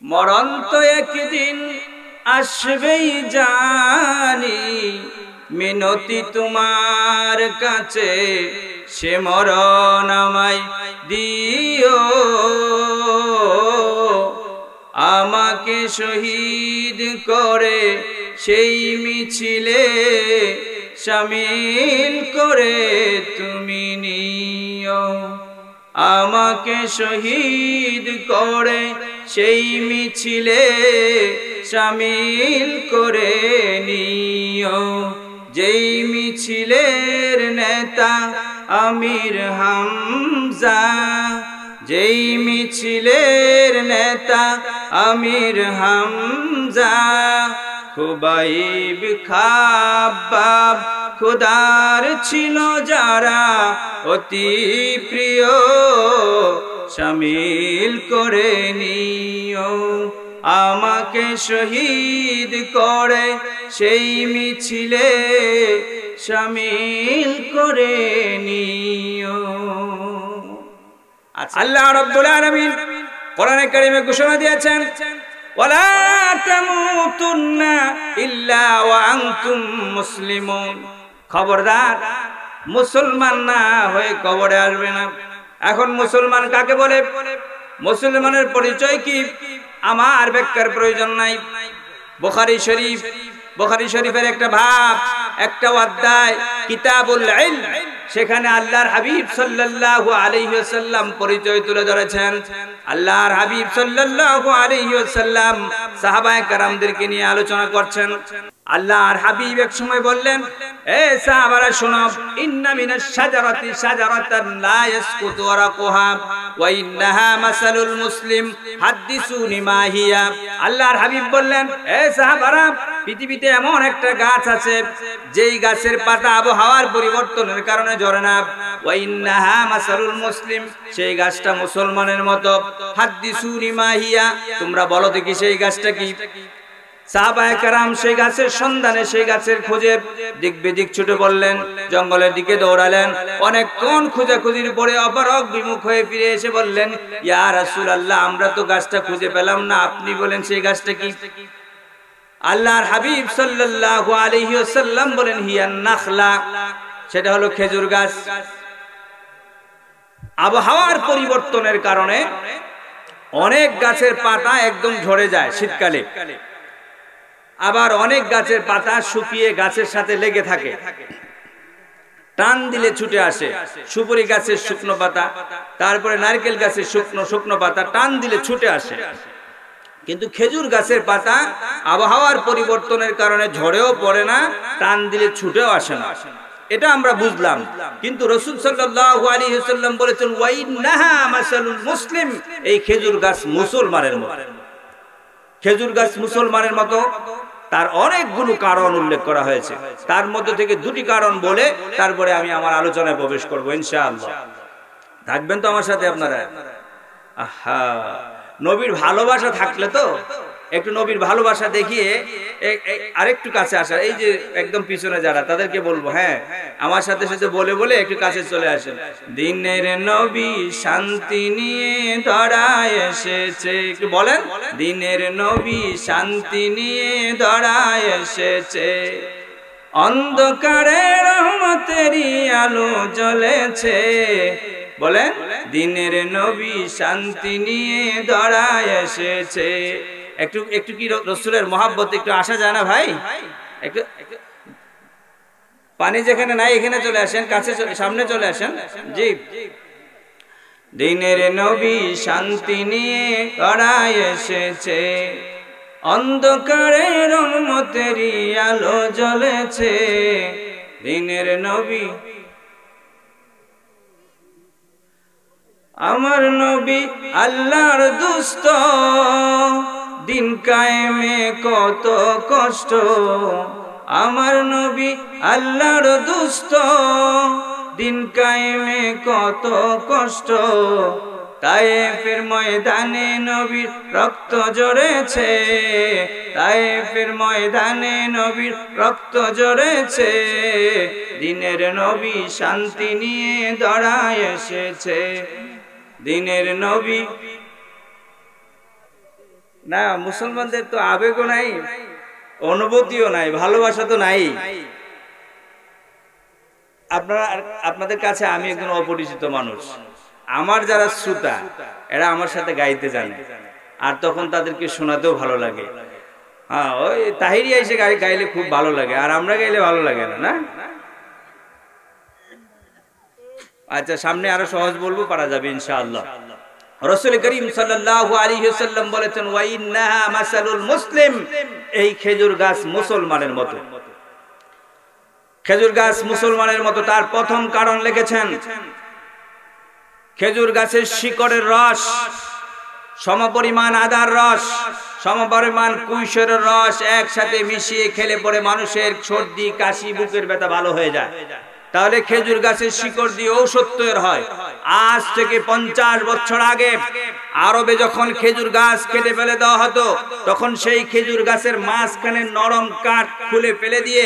মরণ তো একদিন আসবেই জানি, মিনতি তোমার কাছে সে মরণ আমায় দিও। আমাকে শহীদ করে সেই মিছিলে শামিল করে তুমি নিও। আমাকে শহীদ করে সেই মিছিলে শামিল করে নিও। যেই মিছিলের নেতা আমির হামজা, যেই মিছিলের নেতা আমির হামজা, খুবাইব খাব্বাব খুদার ছিল যারা অতি প্রিয়, শামিল করে নিও। আমাকে শহীদ করে সেই মিছিলে শামিল করে নিও। আল্লাহ রাব্বুল আলামিন কোরআনে কারীমে ঘোষণা দিয়েছেন, ওয়ালা তামুতুন্না ইল্লা ওয়া আনতুম মুসলিমুন। খবরদার মুসলমান না হয়ে কবরে আসবে না। এখন মুসলমান কাকে বলে? মুসলমানের পরিচয় কি আমার ব্যাখ্যার প্রয়োজন নাই। বুখারী শরীফের একটা ভাব, একটা অধ্যায় কিতাবুল ইলম, সেখানে আল্লাহর হাবিব সাল্লাল্লাহু আলাইহি ওয়াসাল্লাম পরিচয় তুলে ধরেছেন। আল্লাহর হাবিব সাল্লাল্লাহু আলাইহি ওয়াসাল্লাম সাহাবায়ে কেরামদেরকে নিয়ে আলোচনা করছেন। আল্লাহর হাবিব এক সময় বললেন, এ সাহাবারা শোনো, ইন্না মিনাশ শাজারাতি শাজারাতান লা ইয়াসকুতু ওয়ারাকুহা ওয়া ইন্নাহা মাসালুল মুসলিম হাদিসুনি মা হিয়া। আল্লাহর হাবিব বললেন, এ সাহাবারা, পৃথিবীতে এমন একটা গাছ আছে যেই গাছের পাতা আবহাওয়ার পরিবর্তনের কারণে ঝরে না। ওয়া ইন্নাহা মাসালুল মুসলিম, সেই গাছটা মুসলমানের মতো। হাদিসুনি মা হিয়া, তোমরা বলো দেখি সেই গাছটা কি? সাহাবায়ে কেরাম সেই গাছের সন্ধানে, সেই গাছের খোঁজে দিক বিদিক ছুটে পড়লেন, জঙ্গলের দিকে দৌড়ালেন। অনেকক্ষণ খোঁজাখুঁজির পরে অপারগ বিমুখ হয়ে ফিরে এসে বললেন, ইয়া রাসূলুল্লাহ, আমরা তো গাছটা খুঁজে পেলাম না, আপনি বলেন সেই গাছটা কি? আল্লাহর হাবিব সাল্লাল্লাহু আলাইহি ওয়াসাল্লাম বলেন, হিয়ান নাখলা, সেটা হলো খেজুর গাছ। আবহাওয়ার পরিবর্তনের কারণে অনেক গাছের পাতা একদম ঝরে যায় শীতকালে, আবার অনেক গাছের পাতা শুকিয়ে গাছের সাথে লেগে থাকে, টান দিলে ছুটে আসে। সুপারি গাছের শুকনো পাতা, তারপরে নারকেল গাছের শুকনো পাতা টান দিলে ছুটে আসে। কিন্তু খেজুর গাছের পাতা আবহাওয়ার পরিবর্তনের কারণে ঝরেও পড়ে না, টান দিলে ছুটেও আসে না। এটা আমরা বুঝলাম। কিন্তু রাসূল সাল্লাল্লাহু আলাইহি ওয়াসাল্লাম বলেছেন, ওয়া ইন্নাহা মাসালুল মুসলিম, এই খেজুর গাছ মুসলমানের মতো। খেজুর গাছ মুসলমানের মতো, তার অনেকগুলো কারণ উল্লেখ করা হয়েছে। তার মধ্যে থেকে দুটি কারণ বলে তারপরে আমি আমার আলোচনায় প্রবেশ করব ইনশাআল্লাহ। থাকবেন তো আমার সাথে আপনারা? আহা, নবীর ভালোবাসা থাকলে তো একটু নবীর ভালোবাসা দেখিয়ে আরেকটু কাছে আসা। এই যে একদম পিছনে যারা, তাদেরকে বলবো, হ্যাঁ, আমার সাথে সাথে বলে বলে একটু কাছে চলে আসেন। দিনের নবী শান্তি নিয়ে ধরায় এসেছে, একটু বলেন, দিনের নবী শান্তি নিয়ে ধরায় এসেছে, অন্ধকারে রহমতেরই আলো জ্বলেছে। বলেন, দিনের নবী শান্তি নিয়ে ধরায় এসেছে। একটু একটু কি রাসূলের মহব্বত একটু আসা যায় না ভাই? একটু পানি যেখানে নাই এখানে চলে আসেন, কাছে সামনে চলে আসেন। জি, দিনের নবী শান্তি নিয়ে ধরায় এসেছে, অন্ধকারে রহমতেরই আলো জ্বলেছে। দিনের নবী, আমার নবী আল্লাহর দুস্ত, দিন কায়েমে কত কষ্ট। আমার নবী আল্লাহর দুস্ত, দিন কায়েমে কত কষ্ট। তায়েফের ময়দানে নবীর রক্ত ঝরেছে, তায়েফের ময়দানে নবীর রক্ত ঝরেছে। দিনের নবী শান্তি নিয়ে ধরায় এসেছে, দিনের নবী না, মুসলমানদের তো আবেগও নাই, অনুভূতিও নাই, ভালোবাসা তো নাই। আপনাদের কাছে আমি একজন অপরিচিত মানুষ, আমার যারা শ্রোতা এরা আমার সাথে গাইতে জানে, আর তখন তাদেরকে শোনাতেও ভালো লাগে। হ্যাঁ, ওই তাহিরি এসে গাইলে খুব ভালো লাগে, আর আমরা গাইলে ভালো লাগে না, না? আচ্ছা, সামনে আরো সহজ বলবো, পারা যাবে ইনশাআল্লাহ। রাসূল করিম সাল্লাল্লাহু আলাইহি ওয়াসাল্লাম বলেছেন, ওয়া ইন্নাহা মাসালুল মুসলিম, এই খেজুর গাছ মুসলমানের মতো। খেজুর গাছ মুসলমানের মতো, তার প্রথম কারণ লিখেছেন, খেজুর গাছের শিকড়ের রস সমপরিমাণ আদার রস, সমপরিমাণ কুইশরের রস একসাথে মিশিয়ে খেলে পরে মানুষের সর্দি, কাশি, বুকের ব্যথা ভালো হয়ে যায়। তাহলে খেজুর গাছের শিকড় দিয়ে ঔষধ তৈরি হয়। আজ থেকে 50 বছর আগে আরবে যখন খেজুর গাছ কেটে ফেলে দেওয়া হতো, তখন সেই খেজুর গাছের মাঝখানে নরম কাঠ খুলে ফেলে দিয়ে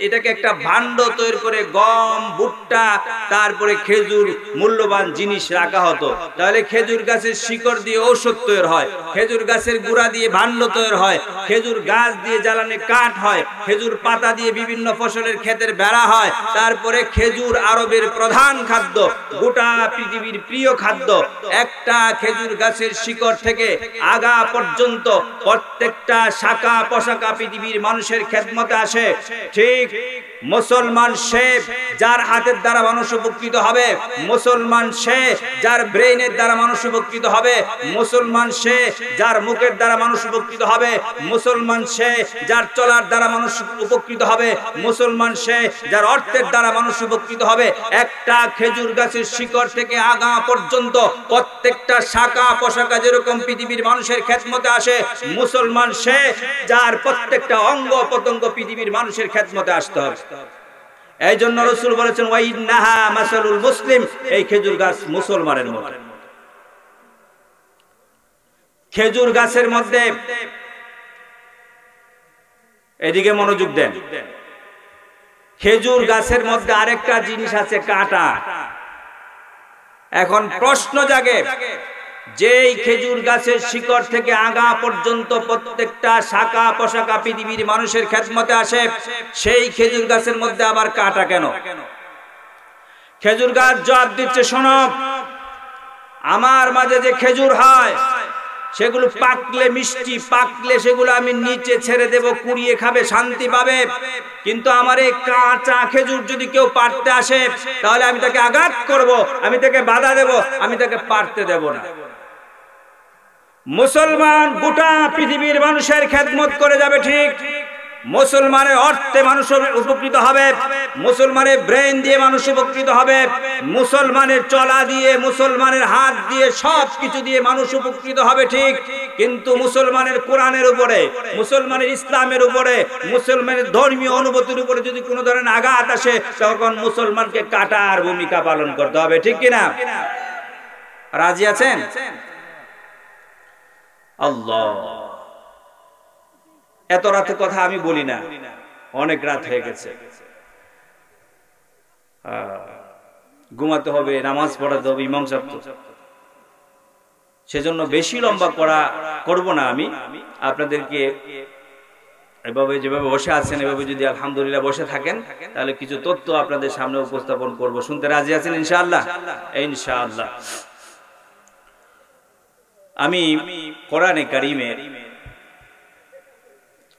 এটাকে একটা ভাণ্ড তৈরি করে গম, ভুট্টা, তারপরে খেজুর, মূল্যবান জিনিস রাখা হতো। তাহলে খেজুর গাছের শিকড় দিয়ে ঔষধ তৈরি হয়, খেজুর গাছের গুঁড়া দিয়ে ভাণ্ড তৈরি হয়, খেজুর গাছ দিয়ে জ্বালানি কাঠ হয়, খেজুর পাতা দিয়ে বিভিন্ন ফসলের ক্ষেতের বেড়া হয়। তারপরে খেজুর আরবের প্রধান খাদ্য, গোটা পৃথিবীর প্রিয় খাদ্য। একটা খেজুর গাছের শিকড় থেকে আগা পর্যন্ত প্রত্যেকটা শাখা প্রশাখা পৃথিবীর মানুষের খেদমতে আসে। ঠিক মুসলমান সে যার হাতের দ্বারা মানুষ উপকৃত হবে, মুসলমান সে যার ব্রেইনের দ্বারা মানুষ উপকৃত হবে, মুসলমান সে যার মুখের দ্বারা মানুষ উপকৃত হবে, মুসলমান সে যার চলার দ্বারা মানুষ উপকৃত হবে, মুসলমান সে যার অর্থের দ্বারা মানুষ উপকৃত হবে। একটা খেজুর গাছের শিকড় থেকে আগা পর্যন্ত প্রত্যেকটা শাখা প্রশাখা যেরকম পৃথিবীর মানুষের খেদমতে আসে, মুসলমান সে যার প্রত্যেকটা অঙ্গ প্রত্যঙ্গ পৃথিবীর মানুষের খেদমতে আসতে হবে। এই জন্য রাসূল বলেছেন, ওয়া ইন্নাহা মাসালুল মুসলিম, এই খেজুর গাছ মুসলমানের মতো। খেজুর গাছের মধ্যে, এদিকে মনোযোগ দেন, খেজুর গাছের মধ্যে আরেকটা জিনিস আছে, কাঁটা। এখন প্রশ্ন জাগে, যেই খেজুর গাছের শিকড় থেকে আগা পর্যন্ত প্রত্যেকটা শাখা প্রশাখা পৃথিবীর মানুষের খেদমতে আসে, সেই খেজুর গাছের মধ্যে আবার কাঁটা কেন? খেজুর গাছ জবাব দিচ্ছে, শোনো, আমার মাঝে যে খেজুর হয় সেগুলো পাকলে মিষ্টি, পাকলে সেগুলো আমি নিচে ছেড়ে দেব, কুড়িয়ে খাবে, শান্তি পাবে। কিন্তু আমার এই কাঁচা খেজুর যদি কেউ পাড়তে আসে, তাহলে আমি তাকে আঘাত করব, আমি তাকে বাধা দেব, আমি তাকে পাড়তে দেব না। মুসলমান গোটা পৃথিবীর মানুষের খেদমত করে যাবে, ঠিক। মুসলমানের অর্থে মানুষ উপকৃত হবে, মুসলমানের ব্রেন দিয়ে মানুষ উপকৃত হবে, মুসলমানের চলা দিয়ে, মুসলমানের হাত দিয়ে, সব কিছু দিয়ে মানুষ উপকৃত হবে, ঠিক। কিন্তু মুসলমানের কোরআনের উপরে, মুসলমানের ইসলামের উপরে, মুসলমানের ধর্মীয় অনুভূতির উপরে যদি কোনো ধরনের আঘাত আসে, তখন মুসলমানকে কাটার ভূমিকা পালন করতে হবে, ঠিক কিনা? রাজি আছেন? আল্লাহ, এত রাতে কথা আমি বলি না, অনেক রাত হয়ে গেছে, ঘুমাতে হবে, নামাজ পড়াতে হবে, ইমাম সাহেব তো, সেজন্য বেশি লম্বা করব না। আমি আপনাদেরকে এভাবে যেভাবে বসে আছেন, এভাবে যদি আলহামদুলিল্লাহ বসে থাকেন, তাহলে কিছু তথ্য আপনাদের সামনে উপস্থাপন করব। শুনতে রাজি আছেন ইনশাআল্লাহ? ইনশাআল্লাহ। আমি কোরআনে কারীমের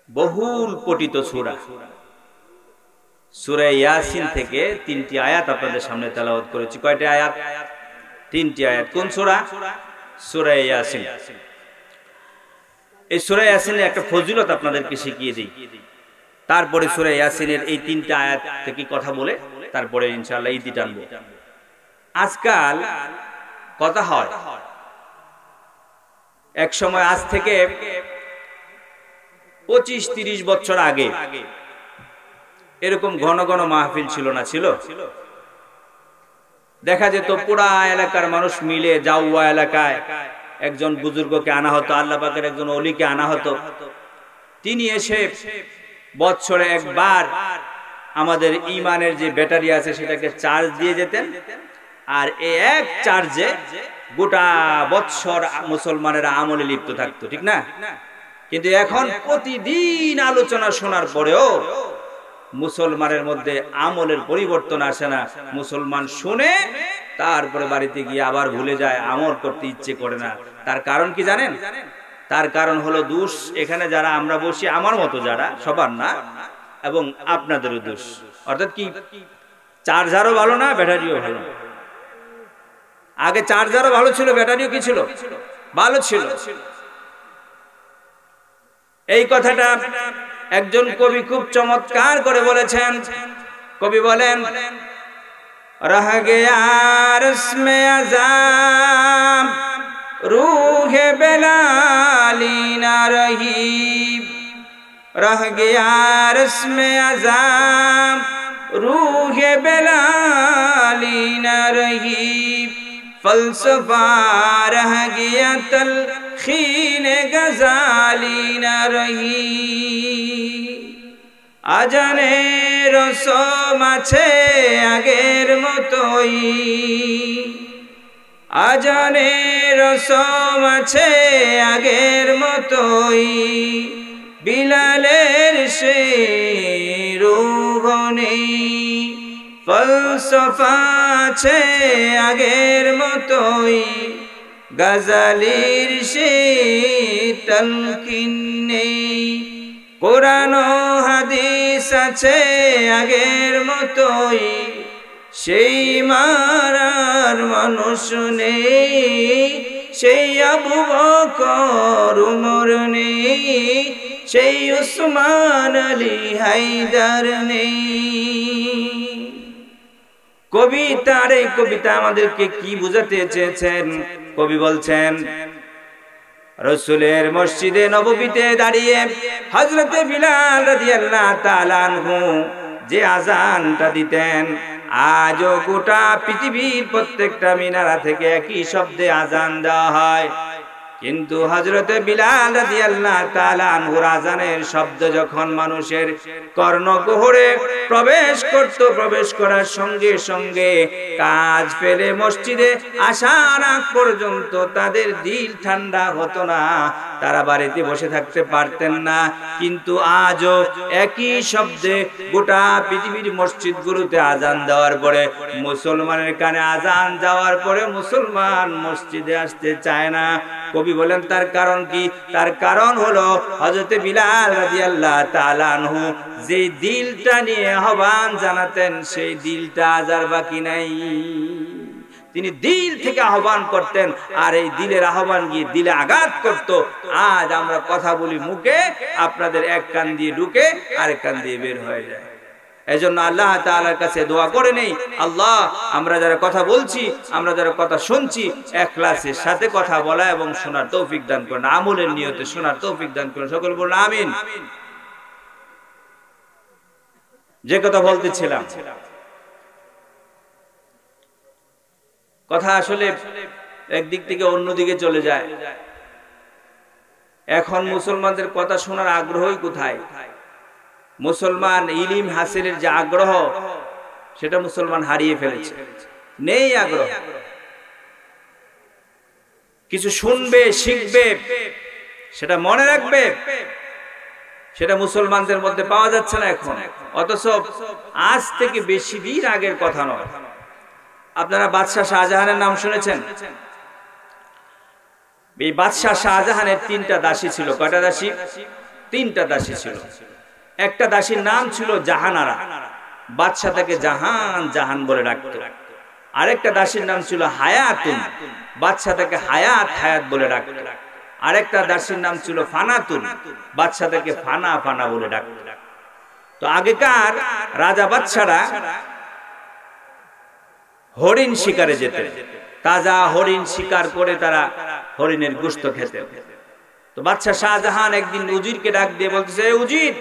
বহুল পঠিত সূরা সূরা ইয়াসিন থেকে 3টি আয়াত আপনাদের সামনে তেলাওয়াত করেছি। কয়টা আয়াত? 3টি আয়াত। কোন সূরা? সূরা ইয়াসিন। এই সূরা ইয়াসিনের একটা ফজিলত আপনাদেরকে শিখিয়ে দিই, তারপরে সূরা ইয়াসিনের এই 3টা আয়াত থেকে কথা বলে তারপরে ইনশাআল্লাহ ইতি টানবো। আজকাল কথা হয়, এক সময় আজ থেকে 25-30 বছর আগে এরকম ঘন ঘন মাহফিল ছিল না, ছিল? দেখা যেত পুরা এলাকার মানুষ মিলে জাউয়া এলাকায় একজন বুজুর্গকে আনা হতো, আল্লাহ পাকের একজন ওলিকে আনা হতো। তিনি এসে বছরে একবার আমাদের ইমানের যে ব্যাটারি আছে সেটাকে চার্জ দিয়ে যেতেন, আর এই এক চার্জে গোটা বৎসর মুসলমানেরা আমলে লিপ্ত থাকতো, ঠিক না? কিন্তু এখন প্রতিদিন আলোচনা শোনার পরেও মুসলমানের মধ্যে আমলের পরিবর্তন আসে না। মুসলমান শুনে তারপরে বাড়িতে গিয়ে আবার ভুলে যায়, আমল করতে ইচ্ছে করে না। তার কারণ কি জানেন? তার কারণ হলো দোষ এখানে যারা আমরা বসি, আমার মতো যারা, সবার না, এবং আপনাদেরও দোষ। অর্থাৎ কি, চার্জারও ভালো না, ব্যাটারিও ভালো না। আগে চার্জারও ভালো ছিল, ব্যাটারিও কি ছিল? ভালো ছিল। এই কথাটা একজন কবি খুব চমৎকার করে বলেছেন। কবি বলেন, রহ গয়া রসমে আযাম রূহে বেলালি না রহি, রহ গয়া রসমে আযাম রূহে বেলালি না রহি, ফলসফা রহ গয়া তলখীনে গজালি না রহি। আজানের রসম আছে আগের মতোই, আজানের রসম আছে আগের মতোই, বিলালের সে রূহ নেই। ফলসফা আছে আগের মতোই, গজালির সে তলকিন নেই। কোরআন ও হাদিস আছে আগের মতোই, সেই মারার মানুষ নেই। সেই আবু বকর উমর নেই, সেই উসমান আলী হায়দার নেই। কবিতার এই কবিতা আমাদেরকে কি বুঝাতে চেয়েছেন? কবি বলছেন, রাসূলের মসজিদে নববীতে দাঁড়িয়ে হযরতে বিলাল রাদিয়াল্লাহু তাআলা আনহু যে আযানটা দিতেন, আজও গোটা পৃথিবীর প্রত্যেকটা মিনারা থেকে একই শব্দে আযান দেওয়া হয়। কিন্তু হযরতে বিলাল রাদিয়াল্লাহু তাআলা আনহুর আযানের শব্দ যখন মানুষের কর্ণকুহরে প্রবেশ করত, প্রবেশ করার সঙ্গে সঙ্গে কাজ ফেলে মসজিদে আসার আগ পর্যন্ত তাদের দিল ঠান্ডা হতো না, তারা বাড়িতে বসে থাকতে পারতেন না। কিন্তু আজও একই শব্দে গোটা পৃথিবীর মসজিদগুলোতে আযান দেওয়ার পরে, মুসলমানের কানে আযান যাওয়ার পরে মুসলমান মসজিদে আসতে চায় না। কবি বলেন তার কারণ কি? তার কারণ হলো হযরতে বিলাল রাদিয়াল্লাহু তাআলা আনহু যে দিলটা নিয়ে আহ্বান জানাতেন, সেই দিলটা আজ আর বাকি নাই। তিনি দিল থেকে আহ্বান করতেন, আর এই দিলের আহ্বান গিয়ে দিলে আঘাত করত। আজ আমরা কথা বলি মুখে, আপনাদের এক কান দিয়ে ঢুকে আরেক কান দিয়ে বের হয়ে যায়। এজন্য আল্লাহ তাআলার কাছে দোয়া করে নেই, আল্লাহ আমরা যারা কথা বলছি, আমরা যারা কথা শুনছি, ইখলাসের সাথে কথা বলা এবং শোনার তৌফিক দান করেন, আমলের নিয়তে শোনার তৌফিক দান করেন। সকল বলুন আমিন। যে কথা বলতেছিলাম, কথা আসলে একদিক থেকে অন্যদিকে চলে যায়। এখন মুসলমানদের কথা শোনার আগ্রহই কোথায়? মুসলমান ইলম হাসিলের যে আগ্রহ, সেটা মুসলমান হারিয়ে ফেলেছে, নেই আগ্রহ। কিছু শুনবে, শিখবে, সেটা মনে রাখবে, সেটা মুসলমানদের মধ্যে পাওয়া যাচ্ছে না এখন। অথচ আজ থেকে বেশি দিন আগের কথা নয়। আপনারা বাদশাহ শাহজাহানের নাম শুনেছেন? এই বাদশাহ শাহজাহানের 3টা দাসী ছিল। কয়টা দাসী? 3টা দাসী ছিল। একটা দাসীর নাম ছিল জাহানারা, বাদশাহ তাকে জাহান জাহান বলে ডাকত। আরেকটা দাসীর নাম ছিল হায়াতুন, বাদশাহ তাকে হায়াত হায়াত বলে ডাকত। আরেকটা দাসীর নাম ছিল ফানাতুন, বাদশাহ তাকে ফানা ফানা বলে ডাকত। তো আগেকার রাজা বাদশারা হরিণ শিকারে যেতেন, তাজা হরিণ শিকার করে তারা হরিণের গোশত খেতেন। তো বাদশাহ শাহজাহান একদিন উজিরকে ডাক দিয়ে বলতেছে, উজির,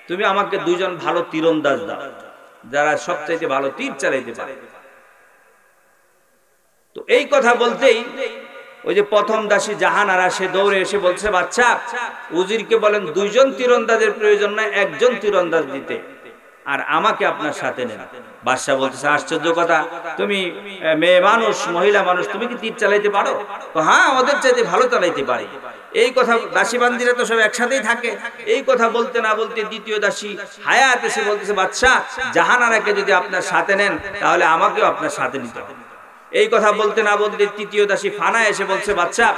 তুমি আমাকে 2 জন ভালো তীরন্দাজ দাও, যারা সবচাইতে ভালো তীর চালাইতে পারে। তো এই কথা বলতেই ওই যে প্রথম দাসী জাহানারা সে দৌড়ে এসে বলছে, বাদশা, উজিরকে বলেন 2 জন তীরন্দাজের প্রয়োজন নাই, 1 জন তীরন্দাজ দিতে। আর আমাকে আপনার সাথে নেন। বাদশাহ বলতেছে আশ্চর্য কথা, তুমি মেয়ে মানুষ, মহিলা মানুষ, তুমি কি তীর চালাইতে পারো? হ্যাঁ, ওদের চাইতে ভালো চালাইতে পারি। এই কথা, দাসী বান্দিরা তো সব একসাথেই থাকে। এই কথা বলতে না বলতে দ্বিতীয় দাসী হায়াত এসে বলতেছে বাদশাহ, জাহানারাকে যদি আপনার সাথে নেন তাহলে আমাকেও আপনার সাথে নিতে হবে। এই কথা বলতে না বলতে তৃতীয় দাসী ফানা এসে বলছে বাদশাহ,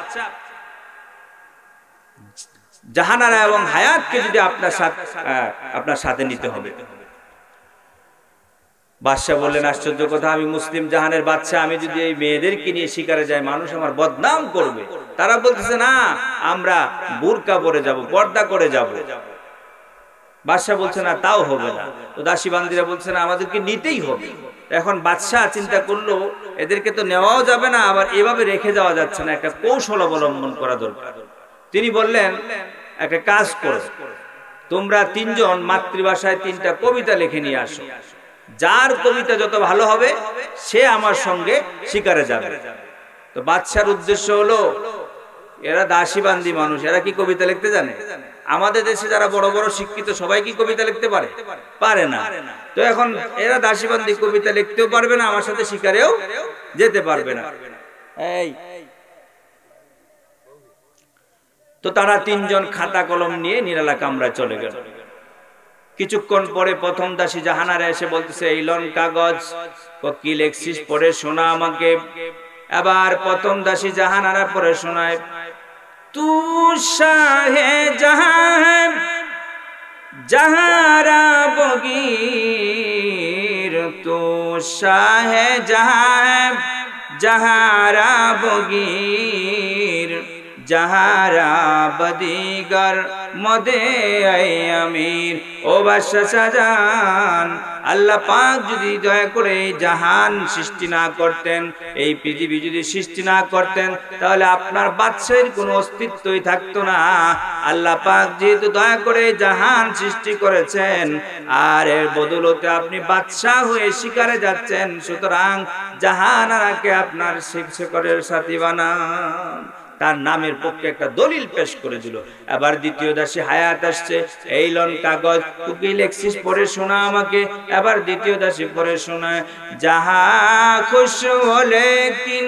জাহানারা এবং হায়াতকে যদি আপনার সাথে নিতে হবে। বাদশাহ বললেন আশ্চর্য কথা, আমি মুসলিম জাহানের বাদশাহ, আমি যদি এই মেয়েদেরকে নিয়ে শিকারে যাই মানুষ আমার বদনাম করবে। তারা বলতেছে না, আমরা বুরকা পরে যাব, পর্দা করে যাব। বাদশাহ বলছে না, তাও হবে না। তো দাসী বান্দিরা বলছে না, আমাদেরকে নিতেই হবে। এখন বাদশাহ চিন্তা করলো এদেরকে তো নেওয়াও যাবে না, আবার এভাবে রেখে যাওয়া যাচ্ছে না, একটা কৌশল অবলম্বন করা দরকার। তিনি বললেন একটা কাজ করো, তোমরা তিনজন মাতৃভাষায় 3টা কবিতা লিখে নিয়ে আসো, যার কবিতা যত ভালো হবে সে আমার সঙ্গে শিকারে যাবে। তো বাদশার উদ্দেশ্য হলো, এরা দাসী বান্দি মানুষ, এরা কি কবিতা লিখতে জানে? আমাদের দেশে যারা বড় বড় শিক্ষিত সবাই কি কবিতা লিখতে পারে? পারে না। তো এখন এরা দাসী বান্দি, কবিতা লিখতেও পারবে না, আমার সাথে শিকারেও যেতে পারবে না। এই তো তারা 3জন খাতা কলম নিয়ে নিরালা কামরায় চলে গেল। কিছুক্ষণ পরে প্রথম দাসী জাহানারা এসে বলতেছে, এই লন কাগজ, কি লেখছিস পড়ে শোনা আমাকে। আবার প্রথম দাসী জাহানারা পড়ে শোনায়, তু শাহে জাহান জাহারা বগীর, তু শাহে জাহান জাহারা বগীর, জাহারা বদিগর মদে আমির। ও বাদশা শাহজাহান, আল্লাহ পাক যদি দয়া করে জাহান সৃষ্টি না করতেন, এই পৃথিবী যদি সৃষ্টি না করতেন, তাহলে আপনার বাদশাহের কোনো অস্তিত্বই থাকতো না। আল্লাহ পাক যেহেতু দয়া করে জাহান সৃষ্টি করেছেন, আর এর বদৌলতে আপনি বাদশাহ হয়ে শিকারে যাচ্ছেন, সুতরাং জাহানারাকে আপনার শিকারের সাথী বানান। তার নামের পক্ষে একটা দলিল পেশ করে দিল। আবার দ্বিতীয় দাসী হায়াত আসছে, এই লন কাগজ, তুই লেখছিস পড়ে শোনা আমাকে। আবার দ্বিতীয় দাসী পড়ে শোনায়, যাহা খুশ হলে কিন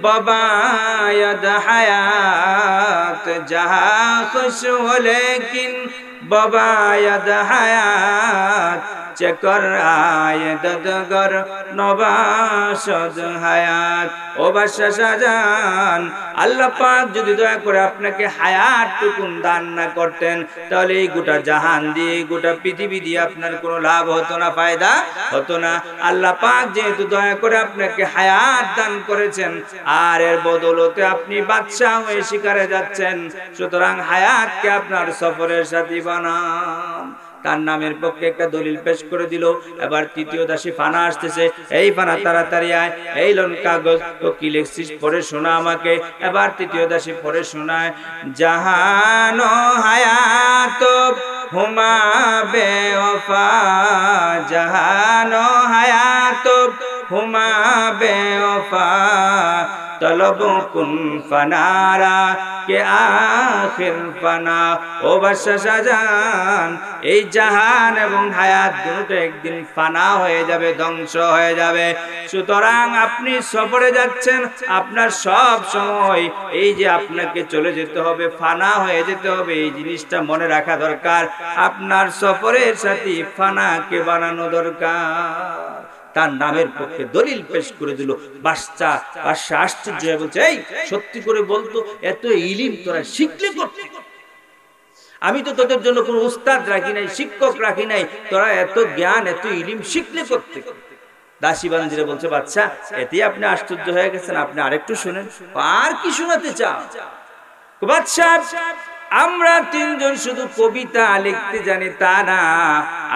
বাবায়াদ হায়াত, যাহা খুশ হলে কিন বাবায়াদ হায়াত, চেকর আয় দদগর নবাসদ হায়াত। ও বাদশা শাহজাহান, আল্লাহ পাক যদি দয়া করে আপনাকে হায়াত টুকুন দান না করতেন, তাহলে এই গোটা জাহান দিয়ে, গোটা পৃথিবী দিয়ে আপনার কোনো লাভ হতো না, ফায়দা হতো না। আল্লাহ পাক যেহেতু দয়া করে আপনাকে হায়াত দান করেছেন, আর এর বদৌলতে আপনি বাদশা হয়ে শিকারে যাচ্ছেন, সুতরাং হায়াতকে আপনার সফরের সাথী বানান। তার নামের পক্ষে একটা দলিল পেশ করে দিল। এবার তৃতীয় দাসী ফানা আসতেছে, এই ফানা তাড়াতাড়ি আয়, এই লন কাগজ, তো কি লিখছিস পড়ে শোনা আমাকে। এবার তৃতীয় দাসী পড়ে শোনায়, জাহান হায়াত হুমা বেওফা, জাহান হায়াত হুমা বেওফা, তলব কুন ফানারা কে আখির ফানা। ও বাদশা শাহজাহান, এই জাহান এবং হায়াত দুটো একদিন ফানা হয়ে যাবে, ধ্বংস হয়ে যাবে। সুতরাং আপনি সফরে যাচ্ছেন, আপনার সব সময় এই যে আপনাকে চলে যেতে হবে, ফানা হয়ে যেতে হবে, এই জিনিসটা মনে রাখা দরকার। আপনার সফরের সাথী ফানাকে বানানো দরকার। তার নামের পক্ষে দলিল পেশ করে দিল। বাদশা আশ্চর্য হয়ে বলছে, এই সত্যি করে বলতো, এত ইলিম তোরা শিখলে করতে? আমি তো তোদের জন্য কোনো উস্তাদ রাখি নাই, শিক্ষক রাখি নাই, তোরা এত জ্ঞান, এত ইলিম শিখলে করতে? দাসী বান্দিরা বলছে, বাদশা এতেই আপনি আশ্চর্য হয়ে গেছেন, আপনি আরেকটু শুনেন। আর কি শোনাতে চাও? বাদশা, আমরা 3জন শুধু কবিতা লিখতে জানি তা না,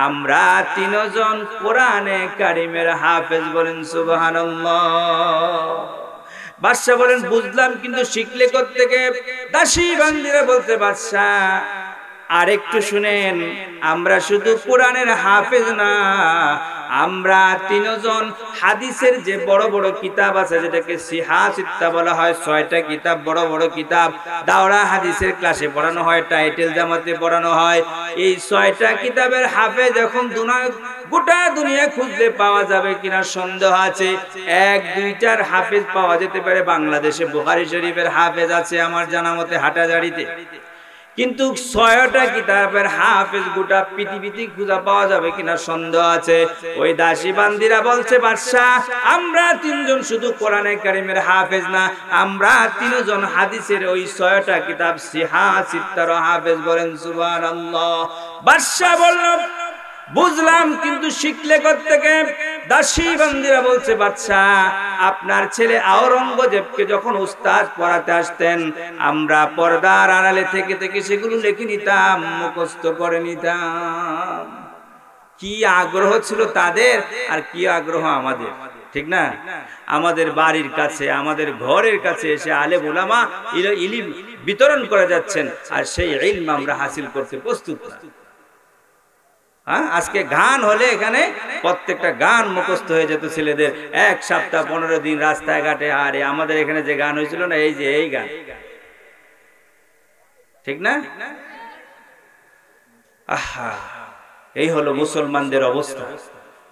আমরা 3জন কোরআনে কারিমের হাফেজ। বলেন সুবহানাল্লাহ। বাদশা বলেন, বুঝলাম, কিন্তু শিখলে কোত্থেকে? দাসী বান্দিরা বলতে, বাদশা আর একটু শুনেন, আমরা শুধু কোরআনের হাফেজ না, আমরা তিনজন হাদিসের যে বড় বড় কিতাব আছে, যেটাকে সিহা সিত্তা বলা হয়, 6টা কিতাব, বড় বড় কিতাব, দাওরা হাদিসের ক্লাসে পড়ানো হয়, টাইটেল জামাতে পড়ানো হয়। এই 6টা কিতাবের হাফেজ এখন গোটা দুনিয়া খুঁজলে পাওয়া যাবে কিনা সন্দেহ আছে। 1-2টার হাফেজ পাওয়া যেতে পারে। বাংলাদেশে বুখারী শরীফের হাফেজ আছে আমার জানা মতে হাটাজারিতে, কিন্তু 6টা কিতাবের হাফেজ গোটা পৃথিবীতে খুঁজে পাওয়া যাবে কিনা সন্দেহ আছে। ওই দাসী বান্দিরা বলছে, বাদশাহ আমরা 3জন শুধু কোরআনে কারীমের হাফেজ না, আমরা 3জন হাদিসের ওই 6টা কিতাব সিহা সিত্তার হাফেজ। বলেন সুবহানাল্লাহ। বাদশাহ বলল, বুঝলাম, কিন্তু শিখলে কোত্থেকে? দাসী বান্দিরা বলছে, বাদশাহ আপনার ছেলে আওরঙ্গজেবকে যখন উস্তাদ পড়াতে আসতেন, আমরা পর্দার আড়ালে থেকে থেকে সেগুলো লিখে নিতাম, মুখস্থ করে নিতাম। কি আগ্রহ ছিল তাদের, আর কি আগ্রহ আমাদের, ঠিক না? আমাদের বাড়ির কাছে, আমাদের ঘরের কাছে এসে আলেম উলামা ইলম বিতরণ করে যাচ্ছেন, আর সেই ইলম আমরা হাসিল করতে প্রস্তুত না। আজকে গান হলে এখানে প্রত্যেকটা গান মুখস্থ হয়ে যেত ছেলেদের। 1 সপ্তাহ 15 দিন রাস্তায় ঘাটে, আরে আমাদের এখানে যে গান হয়েছিল না, এই যে এই গান, ঠিক না? আহা, এই হলো মুসলমানদের অবস্থা।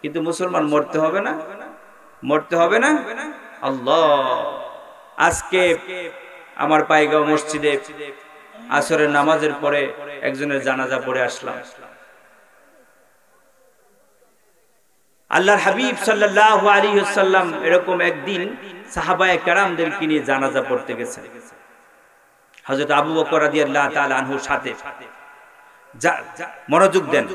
কিন্তু মুসলমান মরতে হবে না, মরতে হবে না। আল্লাহ, আজকে আমার পাইগাঁও মসজিদে আসরের নামাজের পরে একজনের জানাজা পড়ে আসলাম। আল্লাহর হাবিব সাল্লাল্লাহু আলাইহি ওয়াসাল্লাম এরকম একদিন সাহাবায়ে কেরামদেরকে নিয়ে জানাজা পড়তে গেছেন। হযরত আবু বকর রাদিয়াল্লাহু তাআলা আনহুর সাথে মনোযোগ দেন।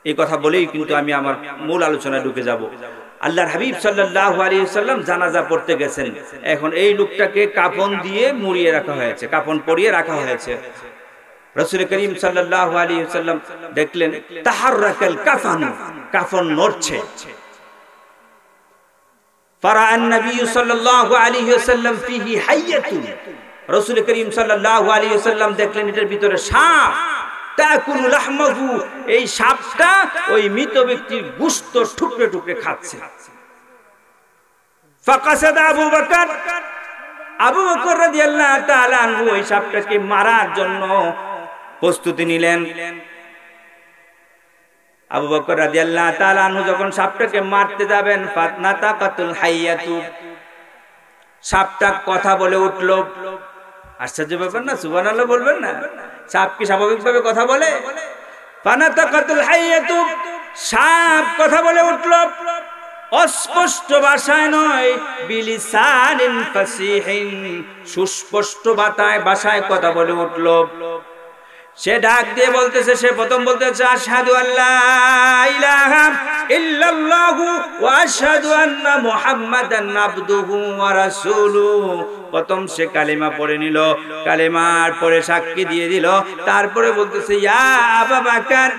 এই কথা বলেই কিন্তু আমি আমার মূল আলোচনায় ঢুকে যাব। আল্লাহর হাবিব সাল্লাল্লাহু আলাইহি ওয়াসাল্লাম জানাজা পড়তে গেছেন। এখন এই লোকটাকে কাফন দিয়ে মুড়িয়ে রাখা হয়েছে, কাফন পরিয়ে রাখা হয়েছে। রাসূল করিম সাল্লাল্লাহু আলাইহি ওয়াসাল্লাম দেখলেন তাহাররাকাল কাফন, কাফন নড়ছে। ফারাআন নবী সাল্লাল্লাহু আলাইহি ওয়াসাল্লাম ফিহি হাইয়াতুন, রাসূল করিম সাল্লাল্লাহু আলাইহি ওয়াসাল্লাম দেখলেন এটার ভিতরে সাপ। তাকুলু লাহমাহু, এই সাপটা ওই মৃত ব্যক্তির গোশত টুকরে টুকরে খাচ্ছে। ফাকাসাদ আবু বকর, আবু বকর রাদিয়াল্লাহু তাআলা আনহু ওই সাপটাকে মারার জন্য প্রস্তুতি নিলেন। আবু বকর রাদিয়াল্লাহু তাআলা আনহু যখন সাপটাকে মারতে যাবেন, ফাতনাতাকাতুল হাইয়াতু, সাপটা কথা বলে উঠল। আশ্চর্য ব্যাপার না? সুবহানাল্লাহ বলবেন না? সাপ কি স্বাভাবিকভাবে কথা বলে? ফানাতাকাতুল হাইয়াতু, সাপ কথা বলে উঠল, অস্পষ্ট ভাষায় নয়, বিলিসানিন ফাসিহিন, সুস্পষ্ট ভাষায় কথা বলে উঠল। সে ডাক দিয়ে বলতেছে, সে প্রথম বলতেছে আশহাদু আল্লা ইলাহা ইল্লাল্লাহু ওয়া আশহাদু আন্না মুহাম্মাদান আবদুহু ওয়া রাসূলুহু। প্রথম সে কালিমা পড়ে নিল, কালিমার পরে সাক্ষী দিয়ে দিল। তারপরে বলতেছে ইয়া আবু বকর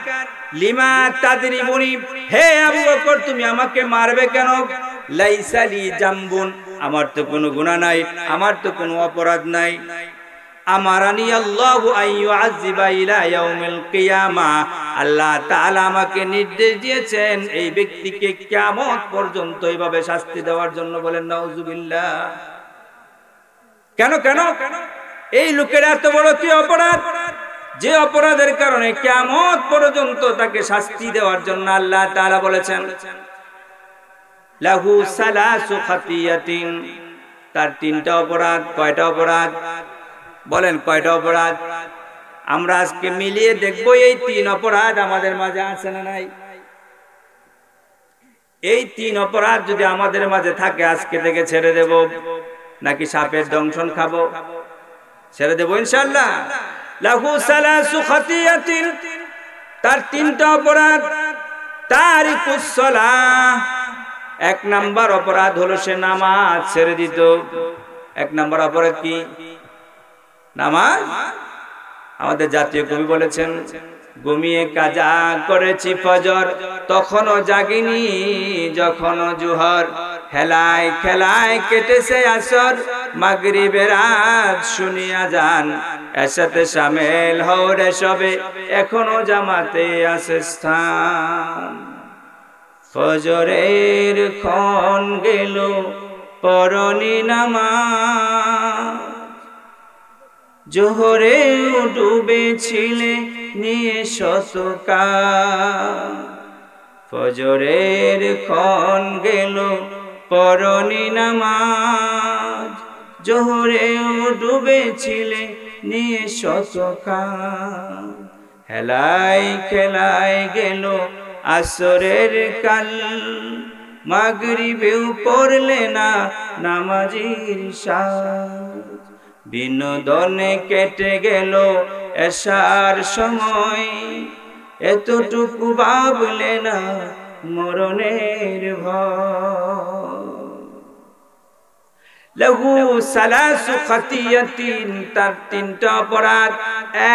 লিমা তাদরিবুনি, হে আবু বকর তুমি আমাকে মারবে কেন? লাইসা লি জামবুন, আমার তো কোনো গুনাহ নাই, আমার তো কোনো অপরাধ নাই। আমারানি আল্লাহু আইয়ুআযিবা ইলা ইয়াউমিল কিয়ামা, আল্লাহ তাআলা আমাকে নির্দেশ দিয়েছেন এই ব্যক্তিকে কিয়ামত পর্যন্ত এইভাবে শাস্তি দেওয়ার জন্য। বলেন নাউযুবিল্লাহ। কেন কেন? এই লোকের এত বড় কি অপরাধ, যে অপরাধের কারণে কিয়ামত পর্যন্ত তাকে শাস্তি দেওয়ার জন্য আল্লাহ তাআলা বলেছেন লাহু সালাসু খাতিয়াতিন, তার 3টা অপরাধ। কয়টা অপরাধ? বলেন কয়টা অপরাধ? আমরা আজকে মিলিয়ে দেখব এই 3 অপরাধ আমাদের মাঝে আছে না নাই। এই 3 অপরাধ যদি আমাদের মাঝে থাকে, আজকে থেকে ছেড়ে দেব নাকি সাপের দংশন খাবো? ছেড়ে দেব ইনশাআল্লাহ। লাহু সালাসু খাতিয়াতিন, তার 3টা অপরাধ। তারিকুস সালাহ, 1 নাম্বার অপরাধ হলো সে নামাজ ছেড়ে দিত। 1 নাম্বার অপরাধ কি? নামাজ। আমাদের জাতীয় কবি বলেছেন, ঘুমিয়ে কাজা করেছি ফজর, তখনও জাগিনি যখনও জোহর, হেলায় খেলায় কেটেছে আসর, মাগরিবের আজ শুনিয়া যান, এসাতে শামিল হও রে সবে, এখনো জামাতে আছে স্থান। ফজরের ক্ষণ গেল পরনি নামাজ, জোহরেও ডুবেছিলে নিয়ে শতকাল। ফজরের ক্ষণ গেল পরনি নামাজ, জোহরেও ডুবেছিলে নিয়ে শতকাল। হেলাই খেলাই গেল আসরের কাল, মাগরিবেও পড়লে না নামাজির সাজ। বিনোদনে কেটে গেল এশার সময়, এতটুকু ভাবলে না মরণের ভয়। লাহু সালাসু খাতিয়াতিন, তার তিনটা অপরাধ।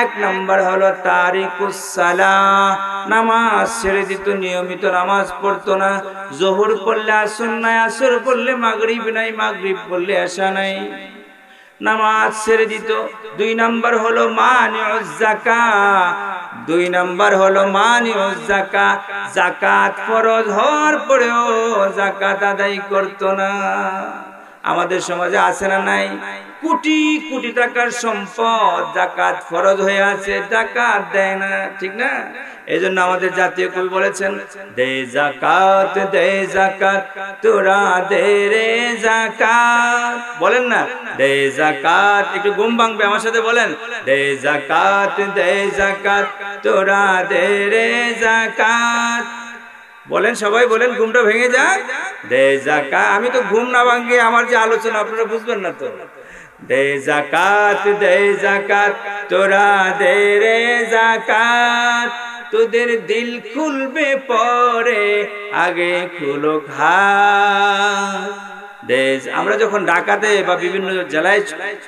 এক নম্বর হলো তারিকুস সালাহ, নামাজ ছেড়ে দিত, নিয়মিত নামাজ পড়তো না। যোহর পড়লে আসর নাই, আসর পড়লে মাগরিব নাই, মাগরিব পড়লে এশা নাই, নামাজ ছেড়ে দিত। দুই নম্বর হলো মানিউজ যাকাত, দুই নম্বর হলো মানিউজ যাকাত, যাকাত ফরজ হওয়ার পরেও যাকাত আদায় করতো না। আমাদের সমাজে আছে না নাই? কোটি কোটি টাকার সম্পদ, যাকাত ফরজ হয়ে আছে, যাকাত দেয় না, ঠিক না? এই জন্য আমাদের জাতীয় কবি বলেছেন, দে যাকাত দে যাকাত তোরা দে রে যাকাত। বলেন না, দে যাকাত, একটু ঘুম ভাঙবে, আমার সাথে বলেন, দে যাকাত দে যাকাত তোরা দে রে যাকাত। বলেন সবাই, বলেন, ঘুমটা ভেঙে যাক। দে যাকাত, আমি তো ঘুম না ভাঙিয়ে আমার যে আলোচনা আপনারা বুঝবেন না তো। দে যাকাত তোরা দে রে যাকাত, তোদের দিল খুলবে পরে, আগে খুলো হাত। আমরা যখন ঢাকাতে বা বিভিন্ন জেলায়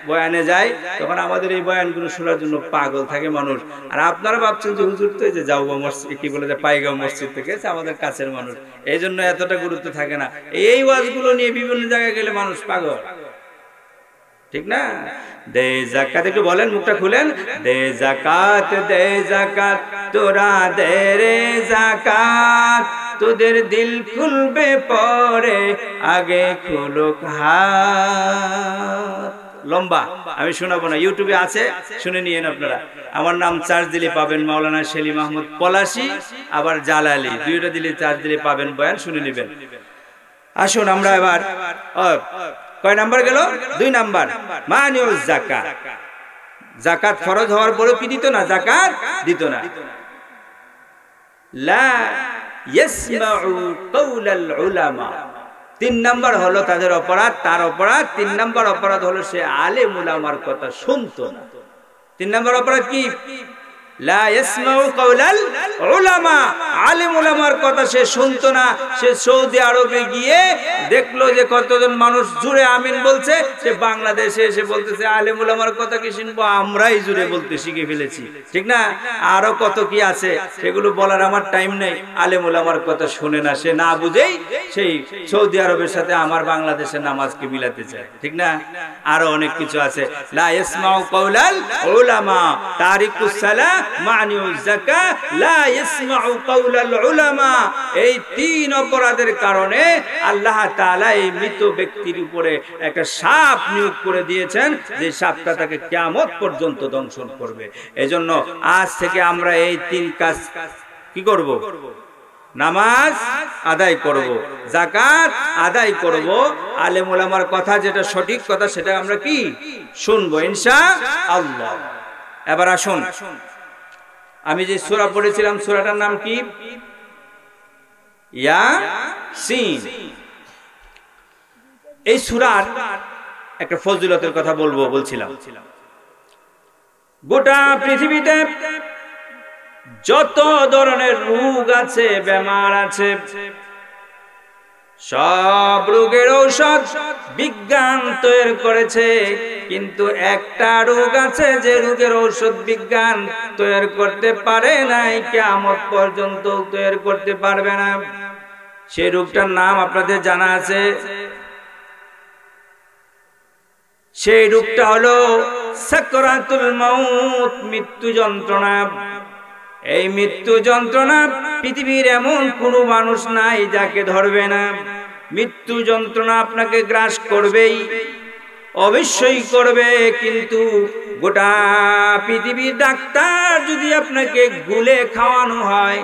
বয়ানে যাই, তখন আমাদের এই বয়ানগুলো শোনার জন্য পাগল থাকে মানুষ। আর আপনারা ভাবছেন যে হুজুর তো এই যে যাওবা মসজিদ, কি বলে, পাইগাঁও মসজিদ থেকে আমাদের কাছের মানুষ, এই জন্য এতটা গুরুত্ব থাকে না। এই ওয়াজগুলো নিয়ে বিভিন্ন জায়গায় গেলে মানুষ পাগল, ঠিক না? দে যাকাত, একটু বলেন, মুখটা খুলেন। দে যাকাত তোরা দে রে যাকাত, তোদের দিল খুলবে পরে, আগে খুলো হাত। লম্বা আমি শোনাবো না, ইউটিউবে আছে, শুনে নিয়েন আপনারা। আমার নাম চার্জ দিলে পাবেন, মাওলানা সেলিম আহমদ পলাশী, আবার জালালি, দুইটা দিলে চার্জ দিলে পাবেন, বয়ান শুনে নেবেন। আসুন আমরা এবার কয় নাম্বার গেল? 2 নাম্বার, মানিউজ যাকাত। যাকাত ফরজ হওয়ার পরেও কি দিত না? যাকাত দিত না। লা ইয়াসমাউ কাউলাল উলামা, 3 নাম্বার হলো তাদের অপরাধ, তার অপরাধ। 3 নাম্বার অপরাধ হলো সে আলেম উলামার কথা শুনতো না। 3 নাম্বার অপরাধ কি? লা ইয়াসমাউ কাউলাল উলামা, আলেম উলামার কথা সে শুনতো না। সে সৌদি আরবে গিয়ে দেখলো যে কতজন মানুষ জুড়ে আমিন বলছে, সে বাংলাদেশে এসে বলতেছে আলেম উলামার কথা কি শুনবো, আমরাই জুড়ে বলতে শিখে ফেলেছি, ঠিক না? আরো কত কি আছে, সেগুলো বলার আমার টাইম নেই। আলেম উলামার কথা শুনে না, সে না বুঝেই সেই সৌদি আরবের সাথে আমার বাংলাদেশের নামাজকে মিলাতে চায়, ঠিক না? আরো অনেক কিছু আছে। লা ইয়াসমাউ কাউলাল উলামা, তারিকুস সালাহ, মানিউজ যাকাত, লা ইয়াসমাউ কাউলাল উলামা। এই 3 অপরাধের কারণে আল্লাহ তাআলা এই মৃত ব্যক্তির উপরে একটা সাপ নিয়োগ করে দিয়েছেন, যে সাপটা তাকে কিয়ামত পর্যন্ত দংশন করবে। এজন্য আজ থেকে আমরা এই 3 কাজ কি করব? নামাজ আদায় করব, যাকাত আদায় করব, আলেম ওলামার কথা যেটা সঠিক কথা সেটা আমরা কি শুনবো ইনশাআল্লাহ। এবার আসুন, আমি যে সূরা পড়েছিলাম, সূরাটার নাম কি? ইয়াসিন। এই সূরার একটা ফজিলতের কথা বলছিলাম। গোটা পৃথিবীতে যত ধরনের রোগ আছে, বেমার আছে, সব রোগের ঔষধ বিজ্ঞান তৈরি করেছে, কিন্তু একটা রোগ আছে যে রোগের ঔষধ বিজ্ঞান তৈরি করতে পারে নাই, কিয়ামত পর্যন্ত তৈরি করতে পারবে না। সেই রোগটার নাম আপনাদের জানা আছে? সেই রোগটা হলো সাকরাতুল মাউত, মৃত্যু যন্ত্রণা। এই মৃত্যু যন্ত্রণা পৃথিবীর এমন কোনো মানুষ নাই যাকে ধরবে না। মৃত্যু যন্ত্রণা আপনাকে গ্রাস করবেই, অবশ্যই করবে। কিন্তু গোটা পৃথিবীর ডাক্তার যদি আপনাকে গুলে খাওয়ানো হয়,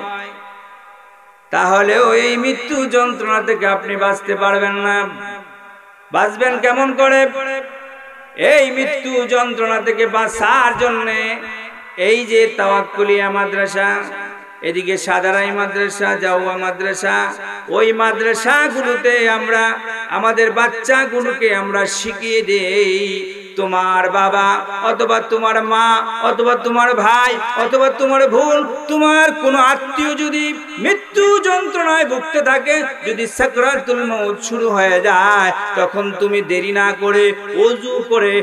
তাহলেও এই মৃত্যু যন্ত্রণা থেকে আপনি বাঁচতে পারবেন না। বাঁচবেন কেমন করে? এই মৃত্যু যন্ত্রণা থেকে বাঁচার জন্য এই যে তাওয়াক্কুলিয়া মাদ্রাসা, এদিকে সাদারাই মাদ্রাসা, জাওয়া মাদ্রাসা, ওই মাদ্রাসাগুলোতে আমরা আমাদের বাচ্চাগুলোকে আমরা শিখিয়ে দেই, তোমার বাবা অথবা তোমার মা অথবা তোমার ভাই অথবা তোমার বোন, তোমার কোনো আত্মীয় যদি মৃত্যু যন্ত্রণায় ভুগতে থাকে, যদি সাকরাতুল মউত শুরু হয়ে যায়, তখন তুমি দেরি না করে ওযু করে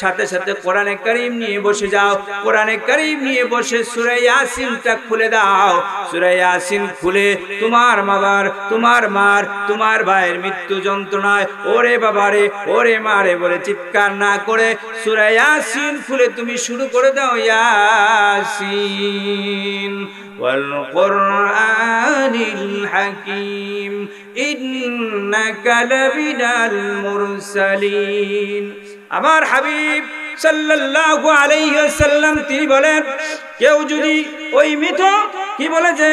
সাথে সাথে কোরআনে কারীম নিয়ে বসে যাও। কোরআনে কারীম নিয়ে বসে সূরা ইয়াসিনটা খুলে দাও। সূরা ইয়াসিন খুলে তোমার বাবার, তোমার মার, তোমার ভাইয়ের মৃত্যু যন্ত্রণায় ওরে বাবারে ওরে মারে বলে চিৎকার না করে সূরা ইয়াসিন খুলে তুমি শুরু করে দাও, ইয়াসিন ওয়াল কুরআনিল হাকীম ইন্নাকা লামিনাল মুরসালিন। আমার হাবিব সাল্লাল্লাহু আলাইহি ওয়াসাল্লাম তিনি বলেন, কেউ যদি ওই কি বলে যে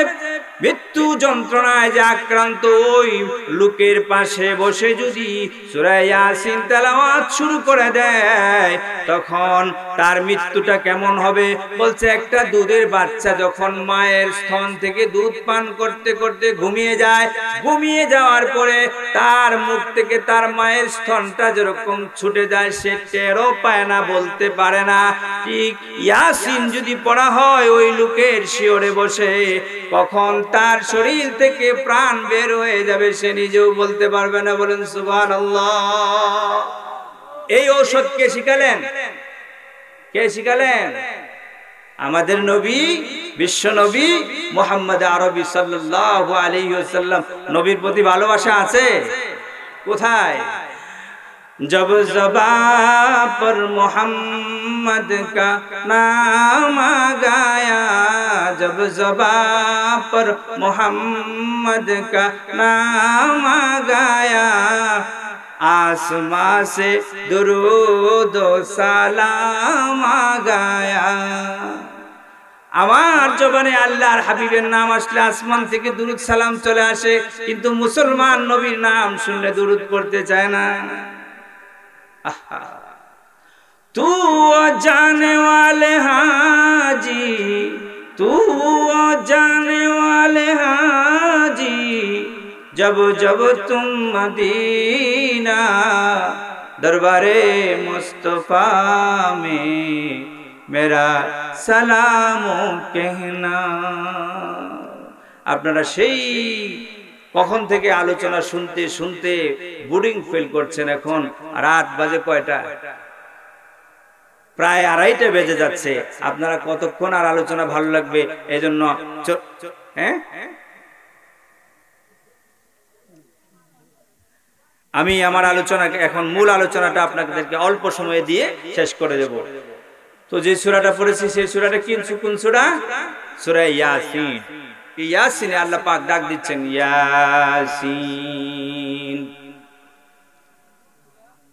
মৃত্যু যন্ত্রণায় যে আক্রান্ত ওই লোকের পাশে বসে যদি সূরা ইয়াসিন তেলাওয়াত শুরু করে দেয়, তখন তার মৃত্যুটা কেমন হবে? বলছে, একটা দুধের বাচ্চা যখন মায়ের স্তন থেকে দুধ পান করতে করতে ঘুমিয়ে যায়, ঘুমিয়ে যাওয়ার পরে তার মুখ থেকে তার মায়ের স্তনটা যেরকম ছুটে যায়, সে টেরও পায় না, বলতে পারে না। ঠিক ইয়াসিন যদি পড়া হয় ওই লোকের শিয়রে বসে, কখন তার শরীর থেকে প্রাণ বের হয়ে যাবে সে নিজেও বলতে পারবে না। বলেন সুবহানাল্লাহ। এই ঔষধ কে শিখালেন? কে শিখালেন? আমাদের নবী, বিশ্ব নবী মুহাম্মদ আরবি সাল্লাল্লাহু আলাইহি ওয়াসাল্লাম। নবীর প্রতি ভালোবাসা আছে কোথায়? जब ज़बां पर मोहम्मद का नाम आ गया, जब ज़बां पर मोहम्मद का नाम आ गया, आसमां से दुरूद व सलाम आ गया। আমার জবানে আল্লাহর হাবিবের নাম আসলে আসমান থেকে দুরুদ সালাম চলে আসে, কিন্তু মুসলমান নবীর নাম শুনলে দুরুদ পড়তে চায় না। तू जाने वाले हाजी, तू जाने वाले हाजी, जब जब तुम मदीना दरबारे मुस्तफा में मेरा सलामो कहना। আপনারা সেই কখন থেকে আলোচনা শুনতে শুনতে বোর্ডিং ফেল করছেন। এখন রাত বাজে কয়টা? প্রায় 2:30 বেজে যাচ্ছে। আপনারা কতক্ষণ আর আলোচনা ভালো লাগবে? এজন্য আমি আমার আলোচনা এখন মূল আলোচনাটা আপনাদেরকে অল্প সময়ে দিয়ে শেষ করে দেব। তো যে সূরাটা পড়েছি সেই সূরাটা কোন সূরা? সূরা ইয়াসিন। ইয়াসিনে আল্লাহ পাক ডাক দিচ্ছেন ইয়াসিন।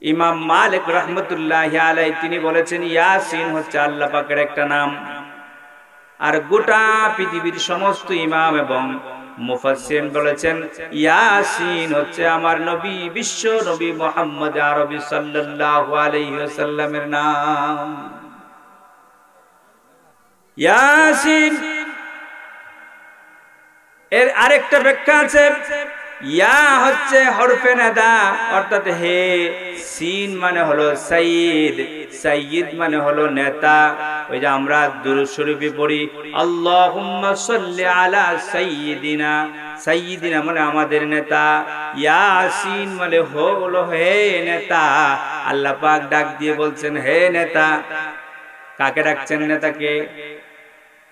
ইমাম মালিক রাহমাতুল্লাহি আলাইহি তিনি বলেছেন ইয়াসিন হচ্ছে আল্লাহ পাকের একটা নাম। আর গোটা পৃথিবীর সমস্ত ইমাম এবং মুফাসসিরিন বলেছেন ইয়াসিন হচ্ছে আমার নবী, বিশ্ব নবী মুহাম্মদ আরবি সাল্লাল্লাহু আলাইহি ওয়াসাল্লামের নাম। ইয়াসিন এর আরেকটা ব্যাখ্যা আছে। ইয়া হচ্ছে হরফে নাদা, অর্থাৎ হে। সিন মানে হলো সাইয়্যিদ, সাইয়্যিদ মানে হলো নেতা। ওই যে আমরা দুরূদ শরীফে পড়ি আল্লাহুম্মা সাল্লি আলা সাইয়্যিদিনা, সাইয়্যিদিনা মানে আমাদের নেতা। ইয়াসিন মানে হলো হে নেতা। আল্লাহ পাক ডাক দিয়ে বলছেন হে নেতা। কাকে ডাকছেন? নেতাকে।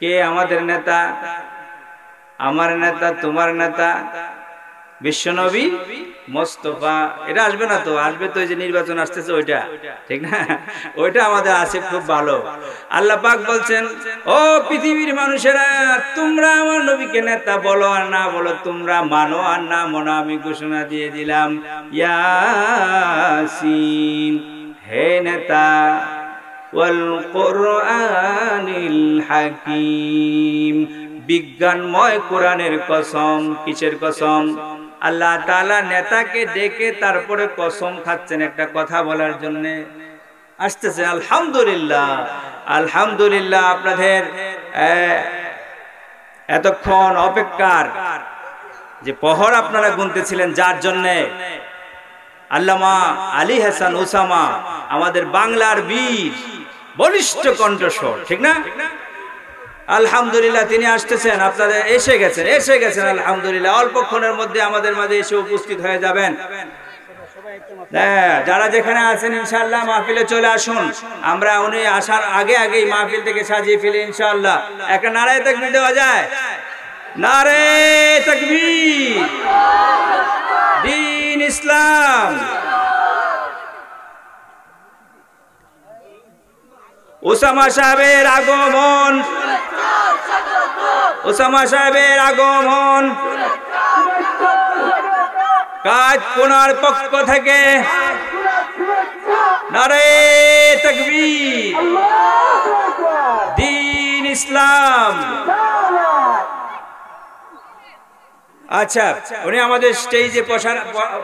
কে আমাদের নেতা? আমার নেতা, তোমার নেতা। বিশ্বনবী মোস্তফা। এটা আসবে না তো, আসবে তো এই যে নির্বাচন আসতেছে ওইটা, ঠিক না? ওইটা আমাদের আছে খুব ভালো। আল্লাহ পাক বলছেন, ও পৃথিবীর মানুষেরা, তোমরা আমার নবীকে নেতা বলো আর না বলো, তোমরা মানো আর না মানো, আমি ঘোষণা দিয়ে দিলাম, ইয়াসিন, হে নেতা, ওয়াল কুরআনিল হাকিম, বিজ্ঞানময় কোরআনের কসম। কিসের কসম? আল্লাহ তাআলা নেতাকে ডেকে তারপরে কসম খাচ্ছেন একটা কথা বলার জন্য। আসতেছে আলহামদুলিল্লাহ, আলহামদুলিল্লাহ। আপনাদের এতক্ষণ অপেক্ষার যে প্রহর আপনারা গুনতেছিলেন, যার জন্য আল্লামা আলী হাসান ওসামা, আমাদের বাংলার বীর, বলিষ্ঠ কণ্ঠস্বর, ঠিক না? আলহামদুলিল্লাহ তিনি আসতেছেন, আপনাদের এসে গেছেন আলহামদুলিল্লাহ। অল্পক্ষণের মধ্যে আমাদের মাঝে এসে উপস্থিত হয়ে যাবেন। যারা যেখানে আছেন ইনশাআল্লাহ মাহফিলে চলে আসুন। আমরা উনি আসার আগেই মাহফিল থেকে সাজিয়ে ফেলি ইনশাআল্লাহ। একটা নারায়ে তাকবীর দেওয়া যায়? নারায়ে তাকবীর, দ্বীন ইসলাম। ওসামা সাহেবের আগমন, ওসামা সাহেবের আগমন কাজকোনার পক্ষ থেকে নারায়ে তাকবীর, দ্বীন ইসলাম। আচ্ছা, উনি আমাদের স্টেজে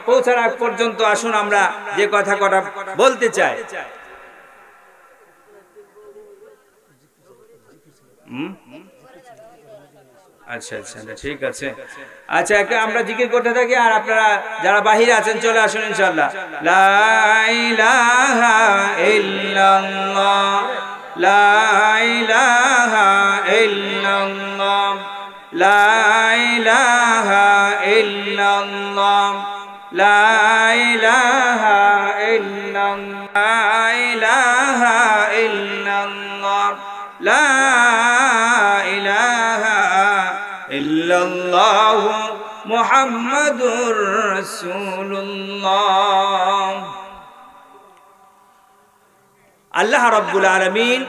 পৌঁছার আগ পর্যন্ত আসুন, আমরা যে কথা বলতে চাই। আচ্ছা আচ্ছা, ঠিক আছে। আচ্ছা, একটা আমরা জিকির করতে থাকি, আর আপনারা যারা বাহিরে আছেন চলে আসুন ইনশাআল্লাহ। লা ইলাহা ইল্লাল্লাহ, লা ইলাহা ইল্লাল্লাহ, লা ইলাহা ইল্লাল্লাহ, লা ইলাহা ইল্লাল্লাহ, লা ইলাহা ইল্লাল্লাহ, লা ইলাহা ইল্লাল্লাহু মুহাম্মাদুর রাসূলুল্লাহ। আল্লাহ রাব্বুল আলামিন,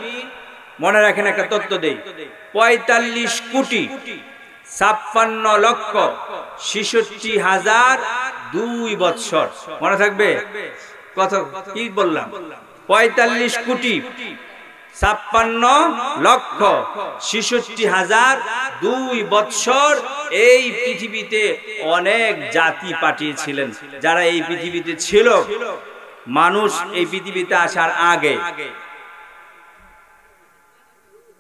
মনে রাখেন একটা তথ্য দেই, ৪৫ কোটি ৫৬ লক্ষ ৬৬,০০০ বৎসর। মনে থাকবে? কত কি বললাম? ৪৫ কোটি ৫৬ লক্ষ ৬৬,০০০ বৎসর এই পৃথিবীতে অনেক জাতি পাঠিয়েছিলেন, যারা এই পৃথিবীতে ছিল মানুষ এই পৃথিবীতে আসার আগে।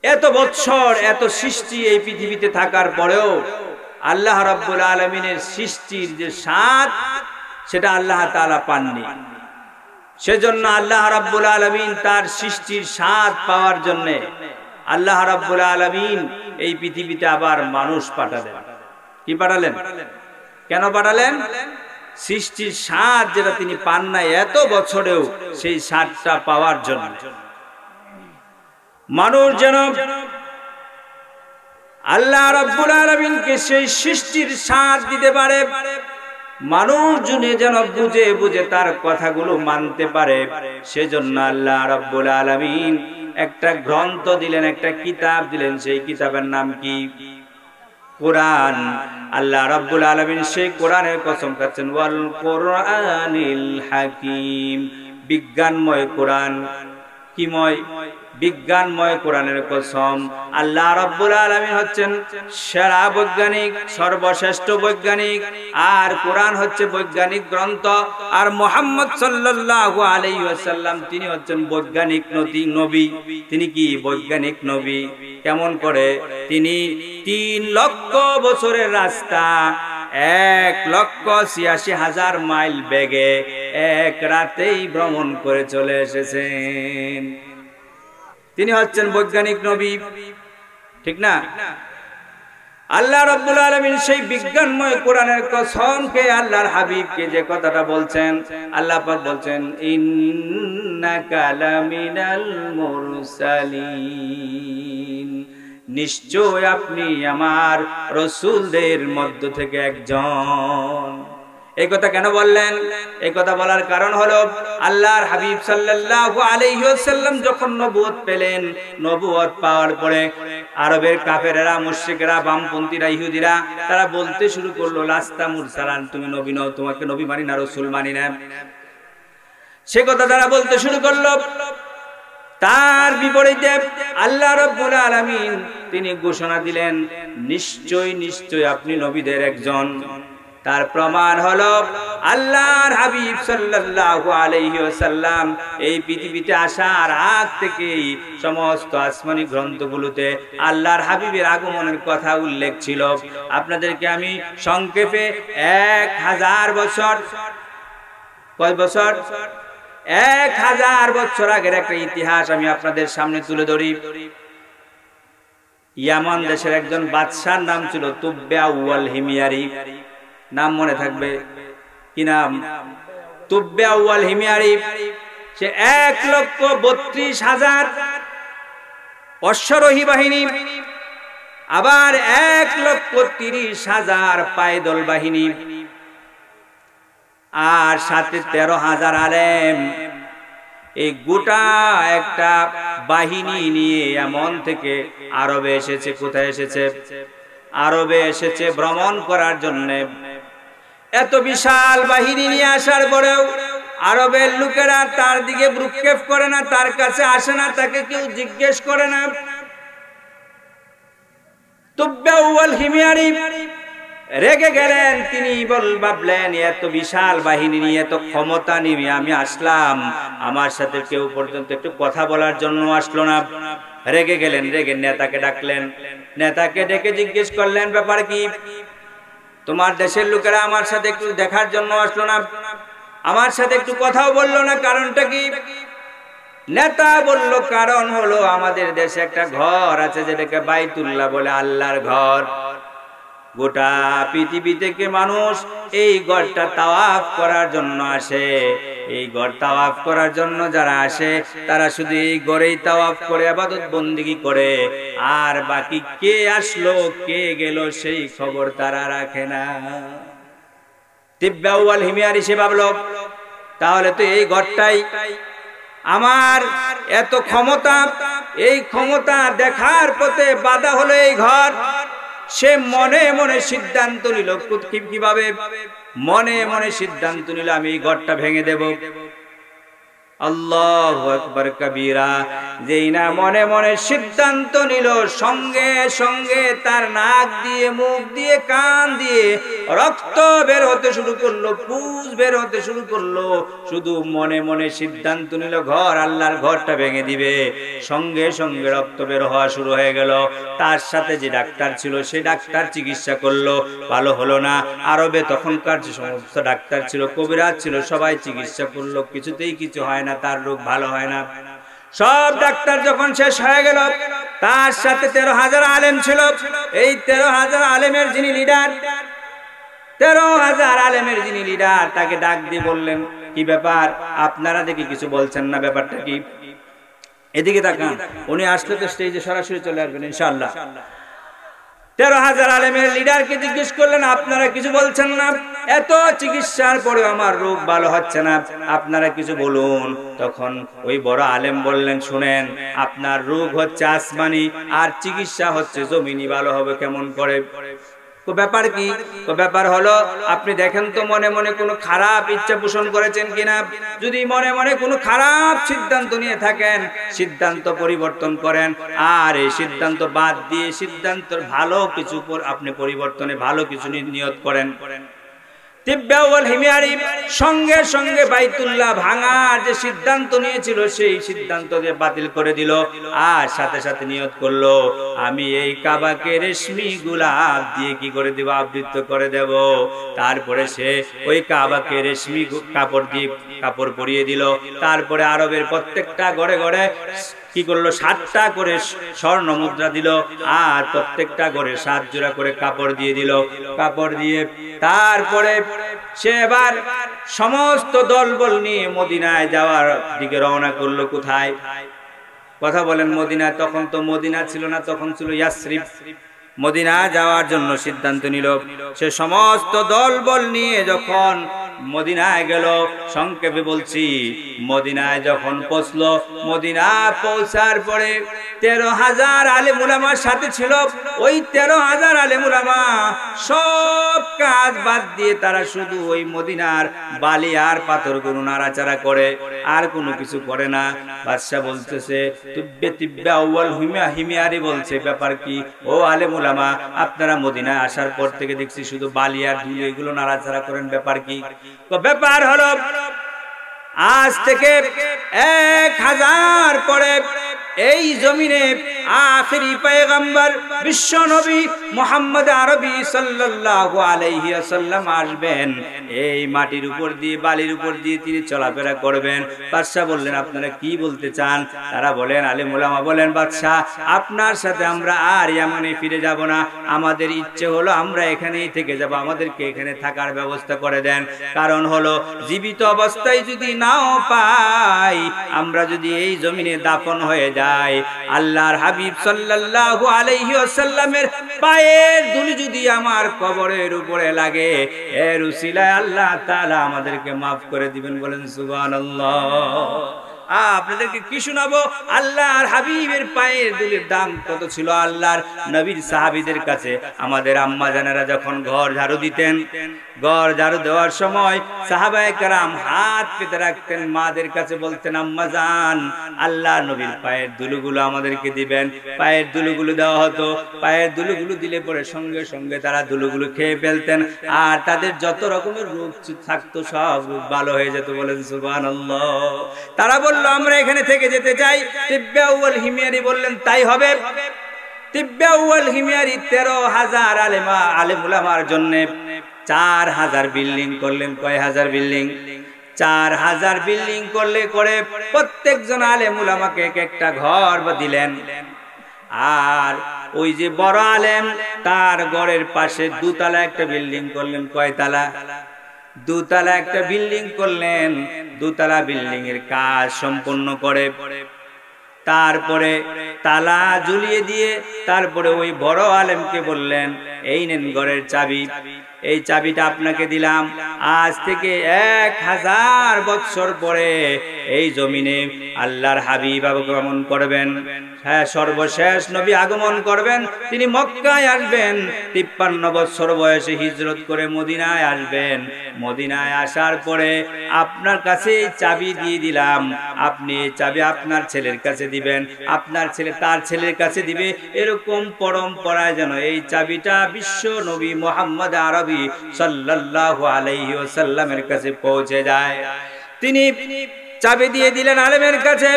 এত বৎসর, এত সৃষ্টি এই পৃথিবীতে থাকার পরেও আল্লাহ রাব্বুল আলামিনের সৃষ্টির যে স্বাদ, সেটা আল্লাহ তাআলা পাননি। সেজন্য আল্লাহ রাব্বুল আলামিন তার সৃষ্টির স্বাদ পাওয়ার জন্য আল্লাহ রাব্বুল আলামিন এই পৃথিবীতে আবার মানুষ পাঠালেন। কি পাঠালেন? কেন পাঠালেন? সৃষ্টির স্বাদ যেটা তিনি পান নাই এত বছরেও, সেই স্বাদটা পাওয়ার জন্য। মানুষ যেন আল্লাহ রাব্বুল আলামিনকে সেই সৃষ্টির স্বাদ দিতে পারে, মানুষ যেন বুঝে বুঝে তার কথাগুলো মানতে পারে, সেজন্য আল্লাহ রাব্বুল আলামিন একটা গ্রন্থ দিলেন, একটা কিতাব দিলেন। সেই কিতাবের নাম কি? কোরআন। আল্লাহ রাব্বুল আলামিন সেই কোরআনের কসম খাচ্ছেন, ওয়াল কুরআনিল হাকিম, বিজ্ঞানময় কোরআন। কিময়? বিজ্ঞানময় কোরআনের কসম। আল্লাহ রাব্বুল আলামিন হচ্ছেন সেরা বৈজ্ঞানিক, সর্বশ্রেষ্ঠ বৈজ্ঞানিক, আর কোরআন হচ্ছে বৈজ্ঞানিক গ্রন্থ। আর মুহাম্মদ সাল্লাল্লাহু আলাইহি ওয়াসাল্লাম তিনি হচ্ছেন বৈজ্ঞানিক নবী। তিনি কি? বৈজ্ঞানিক নবী। কেমন করে? তিনি ৩ লক্ষ বছরের রাস্তা ১,৮৬,০০০ মাইল বেগে এক রাতেই ভ্রমণ করে চলে এসেছেন। তিনি হচ্ছেন বৈজ্ঞানিক নবী, ঠিক না? আল্লাহ রাব্বুল আলামিন সেই বিজ্ঞানময় কোরআনের কসমকে আল্লাহর হাবিবকে যে কথাটা বলছেন, আল্লাহ পাক বলছেন, ইন্নাকা লামিনাল মুরসালিন, নিশ্চয় আপনি আমার রাসূলদের মধ্য থেকে একজন। এই কথা কেন বললেন? এই কথা বলার কারণ হলো আল্লাহর হাবিব সাল্লাল্লাহু আলাইহি ওয়াসাল্লাম যখন নবুয়ত পেলেন, নবুয়ত পাওয়ার পরে আরবের কাফেরেরা, মুশরিকরা, বামপন্থীরা, ইহুদিরা তারা বলতে শুরু করলো, লাস্তা মুরসালান, তুমি নবী নও, তোমাকে নবী মানি না, রাসূল মানি না। সে কথা তারা বলতে শুরু করলো। তার বিপরীতে আল্লাহ রাব্বুল আলামিন তিনি ঘোষণা দিলেন, নিশ্চয় নিশ্চয় আপনি নবীদের একজন। তার প্রমাণ হলো আল্লাহর হাবিব সাল্লাল্লাহু আলাইহি ওয়াসাল্লাম এই পৃথিবীতে আসার আগ থেকেই সমস্ত আসমানি গ্রন্থগুলোতে আল্লাহর হাবিবের আগমনের কথা উল্লেখ ছিল। আপনাদেরকে আমি সংক্ষেপে 1000 বছর, কয় বছর, 1000 বছর আগের একটা ইতিহাস আমি আপনাদের সামনে তুলে ধরি। ইয়ামান দেশের একজন বাদশার নাম ছিল তুব্বা ওয়াল হিমিয়ারি। নাম মনে থাকবে কি নাম? তুব্বা ওয়াল হিমিয়ারি। সে 1,32,000 অশ্বারোহী বাহিনী, আবার 1,30,000 পায়দল বাহিনী, আর সাথে 13,000 আলেম, এই গোটা একটা বাহিনী নিয়ে এমন থেকে আরবে এসেছে। কোথায় এসেছে? আরবে এসেছে ভ্রমণ করার জন্য। এত বিশাল বাহিনী নিয়ে আসার পরেও আরবের লোকেরা তার দিকে ভ্রুক্ষেপ করে না, তার কাছে আসে না, তাকে কেউ জিজ্ঞেস করে না। তুব্বা ওয়াল হিমিয়ারি রেগে গেলেন। তিনি ভাবলেন, এত বিশাল বাহিনী নিয়ে, এত ক্ষমতা নিয়ে আমি আসলাম, আমার সাথে কেউ পর্যন্ত একটু কথা বলার জন্য আসলো না। রেগে গেলেন। রেগে নেতাকে ডাকলেন। নেতাকে ডেকে জিজ্ঞেস করলেন, ব্যাপার কি? তোমার দেশের লোকেরা আমার সাথে একটু দেখার জন্য আসলো না, আমার সাথে একটু কথাও বললো না, কারণটা কি? নেতা বলল, কারণ হলো আমাদের দেশে একটা ঘর আছে যেটাকে বাইতুল্লাহ বলে, আল্লাহর ঘর। গোটা পৃথিবী থেকে মানুষ এই ঘরটা তাওয়াফ করার জন্য আসে। এই ঘর তাওয়াফ করার জন্য যারা আসে তারা শুধু এই ঘরেই তাওয়াফ করে ইবাদত বন্দেগী করে, আর বাকি কে আসলো কে গেল সেই খবর তারা রাখে না। তুব্বা ওয়াল হিমিয়ারি সে ভাবলো, তাহলে তো এই ঘরটাই আমার, এত ক্ষমতা, এই ক্ষমতা দেখার পথে বাধা হলো এই ঘর। সে মনে মনে সিদ্ধান্ত নিল, কিভাবে? মনে মনে সিদ্ধান্ত নিল, আমি এই ঘরটা ভেঙে দেব। আল্লাহু আকবার কবীরা। যেই না মনে মনে সিদ্ধান্ত নিল, সঙ্গে সঙ্গে তার নাক দিয়ে, মুখ দিয়ে, কান দিয়ে রক্ত বের হতে শুরু করলো, পুজ বের হতে শুরু করলো। শুধু মনে মনে সিদ্ধান্ত নিল ঘর, আল্লাহর ঘরটা ভেঙে দিবে। সঙ্গে সঙ্গে রক্ত বের হওয়া শুরু হয়ে গেল। তার সাথে যে ডাক্তার ছিল সে ডাক্তার চিকিৎসা করলো, ভালো হলো না। আরবে তখনকার যে সমস্ত ডাক্তার ছিল, কবিরাজ ছিল, সবাই চিকিৎসা করলো, কিছুতেই কিছু হয় না, তার রোগ ভালো হয় না। সব ডাক্তার যখন শেষ হয়ে গেল, তার সাথে 13,000 আলেম ছিল। এই 13,000 আলেমের যিনি লিডার, 13,000 আলেমের যিনি লিডার, তাকে ডাক দিয়ে বললেন, কি ব্যাপার? আপনারা দেখি কিছু বলছেন না, ব্যাপারটা কি? এদিকে তাকান। উনি আসলে তো স্টেজে সরাসরি চলে আসবেন ইনশাআল্লাহ। 13,000 আলেমের লিডারকে জিজ্ঞেস করলেন, আপনারা কিছু বলছেন না, এত চিকিৎসার পরে আমার রোগ ভালো হচ্ছে না, আপনারা কিছু বলুন। তখন ওই বড় আলেম বললেন, শুনেন, আপনার রোগ হচ্ছে আসমানি আর চিকিৎসা হচ্ছে জমিনি, ভালো হবে কেমন করে? ব্যাপার কি? ব্যাপার হলো, আপনি দেখেন তো মনে মনে কোনো খারাপ ইচ্ছা পোষণ করেছেন কিনা। যদি মনে মনে কোনো খারাপ সিদ্ধান্ত নিয়ে থাকেন, সিদ্ধান্ত পরিবর্তন করেন, আর এই সিদ্ধান্ত বাদ দিয়ে সিদ্ধান্তর ভালো কিছু আপনি পরিবর্তনে ভালো কিছু নিয়ত করেন। তুব্বা ওয়াল হিমিয়ারি সঙ্গে সঙ্গে বাইতুল্লাহ ভাঙার যে সিদ্ধান্ত নিয়েছিল সেই সিদ্ধান্ত দিয়ে বাতিল করে দিল, আর সাথে সাথে নিয়ত করলো, আমি এই কাবাকে রেশমি গোলাপ দিয়ে কি করে দেব? আবৃত করে দেব। তারপরে সে ওই কাবাকে রেশমি কাপড় পরিয়ে দিল। তারপরে আরবের প্রত্যেকটা ঘরে ঘরে কি করলো? 7টা করে স্বর্ণ মুদ্রা দিল, আর প্রত্যেকটা ঘরে 7 জোড়া করে কাপড় দিয়ে দিল। কাপড় দিয়ে তারপরে সে এবার সমস্ত দলবল নিয়ে মদিনায় যাওয়ার দিকে রওনা করলো। কোথায়? কথা বলেন। মদিনা, তখন তো মদিনা ছিল না, তখন ছিল ইয়াসরিব। মদিনা যাওয়ার জন্য সিদ্ধান্ত নিল। সে সমস্ত দলবল নিয়ে যখন মদিনায় গেল, সংক্ষেপে বলছি, মদিনায় যখন পৌঁছলো, মদিনা পৌঁছার পরে 13,000 আলেম উলামার সাথে ছিল। ওই 13,000 আলেম উলামা সব কাজ বাদ দিয়ে তারা শুধু ওই মদিনার বালি আর পাথরগুলো নাড়াচাড়া করে, আর কোনো কিছু করে না। বাদশা বলতেছে, তুব্বে তিব্বে আউয়াল হিমিয়ারি বলছে, ব্যাপার কি ও আলেম উলামা, আপনারা মদিনায় আসার পর থেকে দেখছি শুধু বালি আর ধুলো এগুলো নাড়াচাড়া করেন, ব্যাপার কি? তো ব্যাপার হলো, আজ থেকে 1000 পরে এই জমিনে আখেরি পয়গম্বর বিশ্ব নবী মুহাম্মদ আরবি সাল্লাল্লাহু আলাইহি ওয়াসাল্লাম আসবেন। এই মাটির উপর দিয়ে, বালির উপর দিয়ে তিনি চলাফেরা করবেন। বাদশা বললেন, আপনারা কি বলতে চান? তারা বলেন, আলেম উলামা বলেন, বাদশাহ আপনার সাথে আমরা আর ইয়ামানে ফিরে যাব না, আমাদের ইচ্ছে হলো আমরা এখানেই থেকে যাব, আমাদেরকে এখানে থাকার ব্যবস্থা করে দেন। কারণ হলো, জীবিত অবস্থায় যদি নাও পাই, আমরা যদি এই জমিনে দাফন হয়ে যাই, আল্লাহর হাবিব সাল্লাল্লাহু আলাইহি ওয়াসাল্লামের পায়ের ধুলি যদি আমার কবরের উপরে লাগে, এর উসিলায় আল্লাহ তাআলা আমাদেরকে maaf করে দিবেন। বলেন সুবহানাল্লাহ। আপনাদেরকে কি শোনাবো? আল্লাহর হাবিবের পায়ের ধুলির দাম কত ছিল আল্লাহর নবীর সাহাবীদের কাছে। আমাদের আম্মা জানেরা যখন ঘর ঝাড়ু দিতেন, ঘর ঝাড়ু দেওয়ার সময় সাহাবায়ে কেরাম হাত পেতে রাখতেন, মাদের কাছে বলতেন, আম্মা জান, আল্লাহর নবীর পায়ের ধুলোগুলো আমাদেরকে দিবেন। পায়ের ধুলোগুলো দেওয়া হতো। পায়ের ধুলোগুলো দিলে পরে সঙ্গে সঙ্গে তারা ধুলোগুলো খেয়ে ফেলতেন, আর তাদের যত রকমের রোগ থাকতো সব রোগ ভালো হয়ে যেত। বলেন সুবহানাল্লাহ। তারা বলল, আমরা এখানে থেকে যেতে চাই। তিব্বে আউয়াল হিমিয়ারি বললেন, তাই হবে। তিব্বে আউয়াল হিমিয়ারি 13,000 আলেম উলামার জন্য 4,000 বিল্ডিং করলেন। কয় হাজার বিল্ডিং? 4,000 বিল্ডিং করলে করে প্রত্যেকজন আলেম উলামাকে এক একটা ঘর দিলেন। আর ওই যে বড় আলেম, তার ঘরের পাশে 2 তলা একটা বিল্ডিং করলেন। কয় তালা? 2 তলা একটা বিল্ডিং করলেন। 2 তলা বিল্ডিং এর কাজ সম্পন্ন করে তারপরে তালা ঝুলিয়ে দিয়ে তারপরে ওই বড় আলেমকে বললেন, এই নেন ঘরের চাবি, এই চাবিটা আপনাকে দিলাম। আজ থেকে 1000 বছর পরে এই জমিনে আল্লাহর হাবিব আগমন করবেন। হ্যাঁ, সর্বশেষ নবী আগমন করবেন। তিনি মক্কায় আসবেন। 53 বছর বয়সে হিজরত করে মদিনায় আসবেন। মদিনায় আসার পরে আপনার কাছে চাবি দিয়ে দিলাম, আপনি এই চাবি আপনার ছেলের কাছে দিবেন, আপনার ছেলে তার ছেলের কাছে দিবে। এরকম পরম্পরায় যেন এই চাবিটা বিশ্ব নবী মুহাম্মদ আরবি সাল্লাল্লাহু আলাইহি ওয়াসাল্লামের কাছে পৌঁছে যায়। তিনি চাবি দিয়ে দিলেন আলেমের কাছে,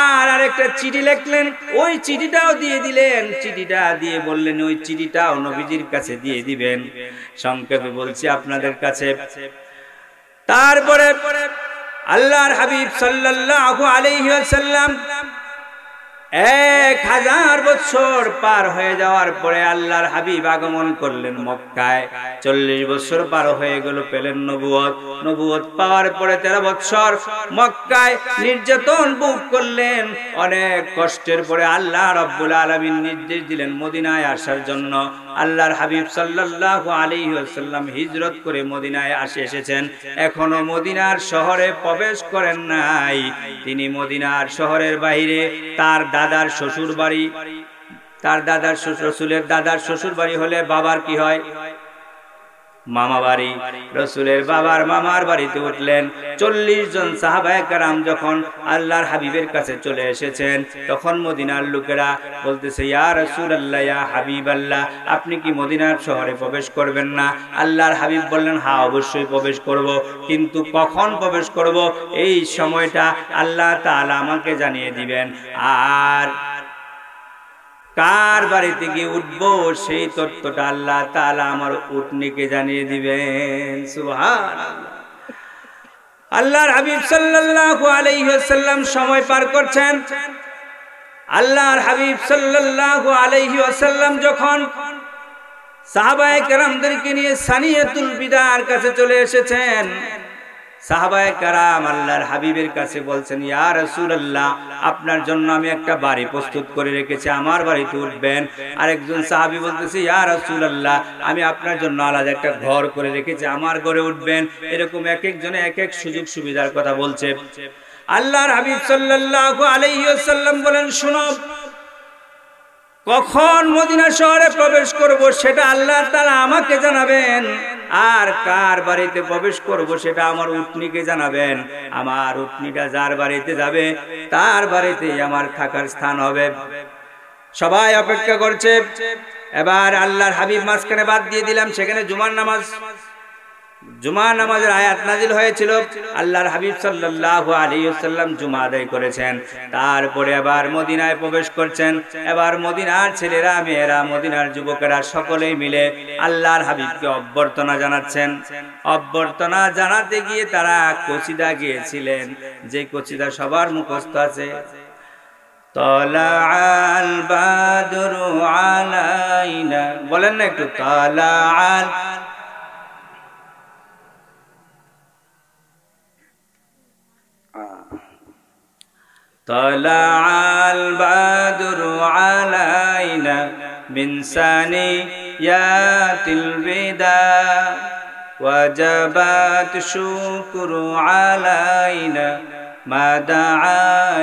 আর আরেকটা চিঠি লিখলেন, ওই চিঠিটাও দিয়ে দিলেন। চিঠিটা দিয়ে বললেন, ওই চিঠিটাও নবীজির কাছে দিয়ে দিবেন। সংক্ষেপে বলছি আপনাদের কাছে। তারপরে আল্লাহর হাবিব সাল্লাল্লাহু আলাইহি ওয়াসাল্লাম 1000 বছর পার হয়ে যাওয়ার পরে আল্লাহর হাবিব আগমন করলেন মক্কায়। 40 বছর পার হয়ে গেল, পেলেন নবুয়ত। নবুয়ত পাওয়ার পরে 13 বছর মক্কায় নির্যাতন ভোগ করলেন। অনেক কষ্টের পরে আল্লাহ রাব্বুল আলামিন নির্দেশ দিলেন মদিনায় আসার জন্য। আল্লাহর হাবিব সাল্লাল্লাহু আলাইহি ওয়াসাল্লাম হিজরত করে মদিনায় এসেছেন। এখনো মদিনার শহরে প্রবেশ করেন নাই। তিনি মদিনার শহরের বাইরে তার দাদার শ্বশুর বাড়ি, তার দাদার রসুলের দাদার শ্বশুর বাড়ি হলে বাবার কি হয়? মামা বাড়ি। রসুলের বাবার মামার বাড়িতে উঠলেন। 40 জন সাহাবায়ে কেরাম যখন আল্লাহর হাবিবের কাছে চলে এসেছেন, তখন মদিনার লোকেরা বলতেছে, ইয়া রাসূলুল্লাহ, ইয়া হাবিবাল্লাহ, আপনি কি মদিনার শহরে প্রবেশ করবেন না? আল্লাহর হাবিব বললেন, হ্যাঁ অবশ্যই প্রবেশ করব, কিন্তু কখন প্রবেশ করব এই সময়টা আল্লাহ তাআলা আমাকে জানিয়ে দিবেন। আর কার বাড়িতে গিয়ে উঠবো সেই তথ্যটা আল্লাহ তাআলা আমার উটনিকে জানিয়ে দিবেন। সুবহানাল্লাহ। আল্লাহর হাবিব সাল্লাল্লাহু আলাইহি ওয়াসাল্লাম সময় পার করছেন। আল্লাহর হাবিব সাল্লাল্লাহু আলাইহি ওয়াসাল্লাম যখন সাহাবায়ে কেরামদেরকে নিয়ে সানিয়াতুল বিদার কাছে চলে এসেছেন, সাহাবায়ে কেরাম আল্লাহর হাবিবের কাছে বলছেন, ইয়া রাসূলুল্লাহ, আপনার জন্য আমি একটা বাড়ি প্রস্তুত করে রেখেছি, আমার বাড়িতে উঠবেন। আরেকজন সাহাবী বলতেছে, ইয়া রাসূলুল্লাহ, আমি আপনার জন্য আলাদা একটা ঘর করে রেখেছি, আমার ঘরে উঠবেন। এরকম এক একজনে এক এক সুযোগ সুবিধার কথা বলছে। আল্লাহর হাবিব সাল্লাল্লাহু আলাইহি ওয়াসাল্লাম বলেন, শুনো, কখন মদিনা শহরে প্রবেশ করব সেটা আল্লাহ তাআলা আমাকে জানাবেন, আর কার বাড়িতে প্রবেশ করব সেটা আমার উটনিকে জানাবেন। আমার উটনিটা যার বাড়িতে যাবে তার বাড়িতেই আমার থাকার স্থান হবে। সবাই অপেক্ষা করছে। এবার আল্লাহর হাবিব মাঝখানে বাদ দিয়ে দিলাম, সেখানে জুমার নামাজের আয়াত নাজিল হয়েছিল। আল্লাহর হাবিব সাল্লাল্লাহু আলাইহি ওয়াসাল্লাম জুমা আদায় করেছেন, তারপরে আবার মদিনায় প্রবেশ করছেন। এবার মদিনার ছেলেরা, মেয়েরা, মদিনার যুবকেরা সকলেই মিলে আল্লাহর হাবিবকে অভ্যর্থনা জানাচ্ছেন। অভ্যর্থনা জানাতে গিয়ে তারা কসিদা গিয়েছিলেন, যে কসিদা সবার মুখস্থ আছে, তালাআল বাদরু আলাইনা, বলেন না একটু, তালাআল তালাআল বাদরু আলাইনা মিন সানিয়াতিল বিদা ওয়াজাবাত শুকরু আলাইনা মা দাআ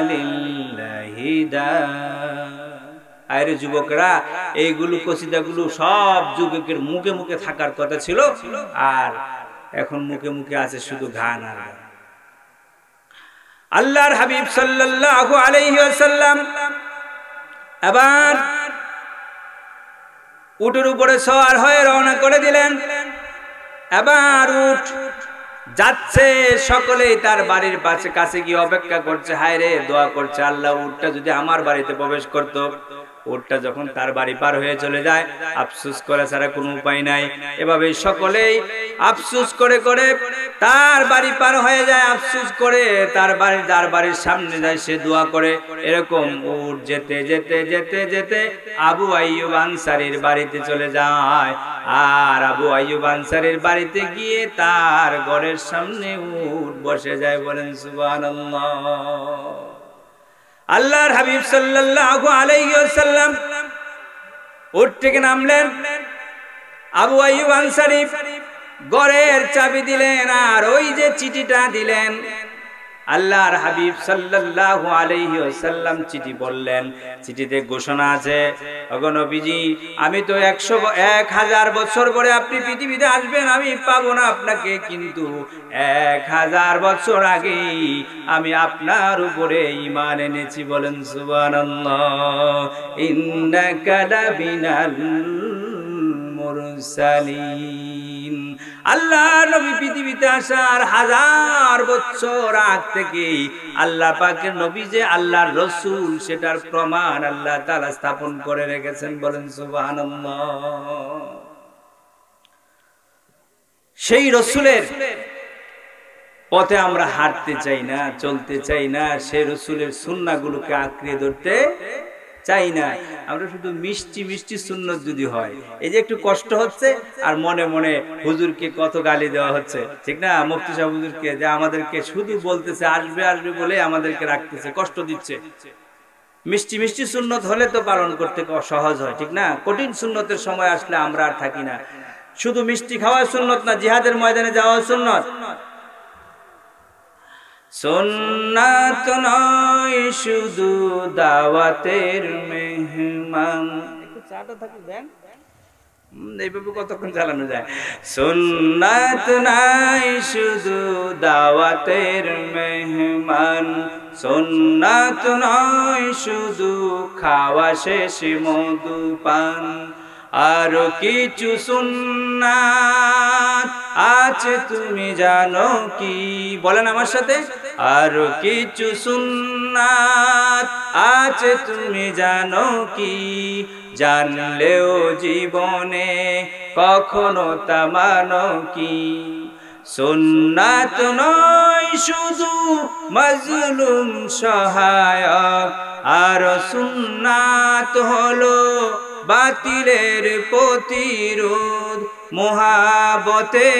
লিল্লাহি দা। আরে যুবকরা, এইগুলো কসিদাগুলো সব যুবকের মুখে মুখে থাকার কথা ছিল, আর এখন মুখে মুখে আছে শুধু গান আর গান। আল্লাহর হাবিব সাল্লাল্লাহু আলাইহি ওয়াসাল্লাম এবার উটের উপরে সওয়ার হয়ে রওনা করে দিলেন। এবার উট যাচ্ছে, সকলেই তার বাড়ির কাছে গিয়ে অপেক্ষা করছে, হায় রে, দোয়া করছে, আল্লাহ উটটা যদি আমার বাড়িতে প্রবেশ করতো। উটটা যখন তার বাড়ি পার হয়ে চলে যায়, আফসোস করা ছাড়া কোনো উপায় নাই। এভাবে সকলেই আফসোস করে করে তার বাড়ি পার হয়ে যায়, আফসোস করে তার বাড়ির সামনে যায়, সে দোয়া করে। এরকম উট যেতে যেতে যেতে যেতে আবু আইয়ুব আনসারীর বাড়িতে চলে যায়। আর আবু আইয়ুব আনসারীর বাড়িতে গিয়ে তার ঘরের সামনে উট বসে যায়। বলেন সুবহানাল্লাহ। আল্লাহর হাবিব সাল্লাল্লাহু আলাইহি ওয়াসাল্লাম উট থেকে নামলেন। আবু আইয়ুব আনসারী ঘরের চাবি দিলেন, আর ওই যে চিঠিটা দিলেন, আল্লাহর হাবিব সাল্লাল্লাহু আলাইহি ওয়াসাল্লাম চিঠি বললেন। চিঠিতে ঘোষণা আছে, ওগো নবীজি, আমি তো 1000 বছর পরে আপনি পৃথিবীতে আসবেন, আমি পাবো না আপনাকে, কিন্তু 1000 বছর আগে আমি আপনার উপরে ঈমান এনেছি। বলেন সুবহানাল্লাহ। ইন্নাকা লামিনাল মুরসালিন। আল্লাহ নবী পৃথিবীতে আসার 1000 বছর আগ থেকে আল্লাহ পাকের নবী যে আল্লাহর রাসূল, সেটার প্রমাণ আল্লাহ তাআলা স্থাপন করে রেখেছেন। বলেন সুবহানাল্লাহ। সেই রাসূলের পথে আমরা হাঁটতে চাই না, চলতে চাই না, সেই রাসূলের সুন্নাহগুলোকে আঁকড়ে ধরতে চাই না। আমরা শুধু মিষ্টি মিষ্টি সুন্নত যদি হয়, এই যে একটু কষ্ট হচ্ছে, আর মনে মনে হুজুরকে কত গালি দেওয়া হচ্ছে, ঠিক না, মুফতি সাহেব হুজুরকে, যে আমাদেরকে শুধু বলতেছে আসবে আসবে বলে আমাদেরকে রাখতেছে, কষ্ট দিচ্ছে। মিষ্টি মিষ্টি সুন্নত হলে তো পালন করতে সহজ হয়, ঠিক না। কঠিন সুন্নতের সময় আসলে আমরা আর থাকি না। শুধু মিষ্টি খাওয়া সুন্নত না, জিহাদের ময়দানে যাওয়া সুন্নত। সুন্নাত নয় শুধু দাওয়াতের মেহমান। একটু চাটা থাকি দেন, এইভাবে কতক্ষণ চালানো যায়। সুন্নাত নাই শুধু দাওয়াতের মেহমান, সুন্নাত নয় শুধু খাওয়া শেষে মধু পান, আরো কিছু সুন্নাত আছে তুমি জানো কি? বলেন আমার সাথে, আরো কিছু সুন্নাত আছে তুমি জানো কি? জানলেও জীবনে কখনো তা মানো কি? সুন্নাত নয় শুধু মাজলুম সহায়ক, আর সুন্নাত হলো বাতিলের প্রতিরোধ মোহাবতে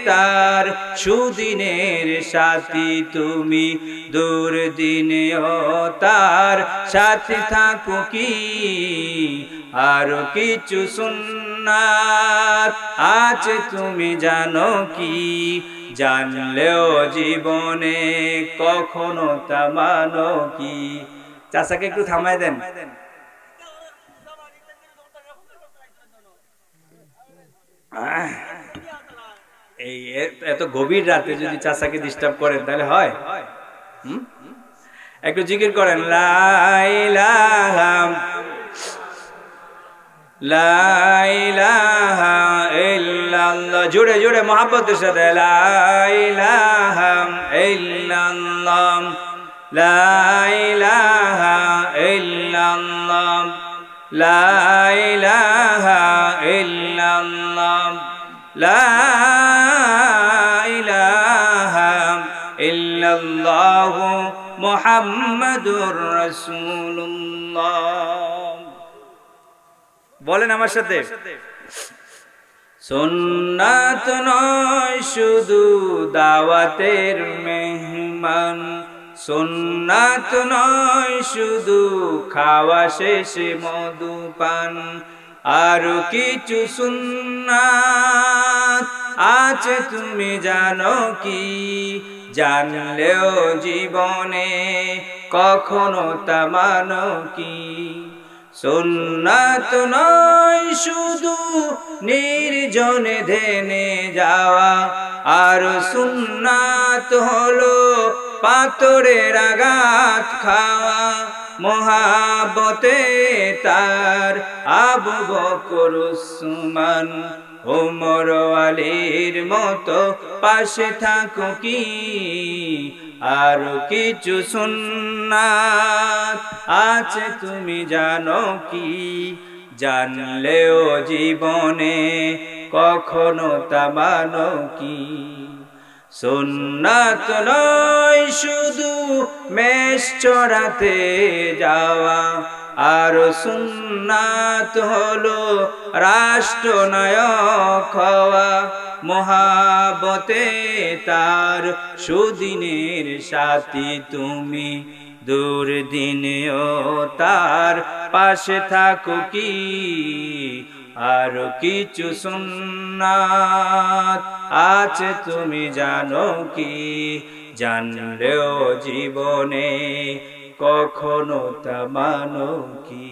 তার সুদিনের সাথী তুমি দুর্দিনেও তার সাথে থাকো কি আর কিছু সুন্নাত আছে তুমি জানো কি জানলেও জীবনে কখনো তা মানো কি চাচাকে একটু থামায় দেন এই এত গভীর রাতে যদি চাচাকে ডিস্টার্ব করেন তাহলে হয় একটু জিকির করেন লা ইলাহা লা ইলাহা ইল্লাল্লাহ জোরে জোরে মোহাব্বতের সাথে লা ইলাহা ইল্লাল্লাহ লা ইলাহা ইল্লাল্লাহ লা ইলাহা ইল্লাল্লাহ লা ইলাহা ইল্লাল্লাহ মুহাম্মাদুর রাসূলুল্লাহ বলেন আমার সাথে সুন্নাত নয় শুধু দাওয়াতের মেহমান সুন্নাত নয় শুধু খাওয়া শেষে মধুপান আর কিছু সুন্নাত আছে তুমি জানো কি জানলেও জীবনে কখনো তা মানো কি সুন্নাত নয় শুধু নির্জনে ধ্যানে যাওয়া আর সুন্নাত হলো পাথরের আঘাত খাওয়া মোহাবতে তার আবু বকর উসমান ওমর আলীর মতো পাশে থাকো কি আর কিছু সুন্নাত আছে তুমি জানো কি জানলেও জীবনে কখনো তা মানো কি সুন্নাত নয় শুধু মেষ চড়াতে যাওয়া আর সুন্নাত হলো রাষ্ট্রনায়ক হওয়া মোহাবতে তার সুদিনের সাথী তুমি দুর্দিনেও তার পাশে থাকো কি আর কিছু সুন্নাত আছে তুমি জানো কি জানলেও জীবনে কখনো তা মানো কি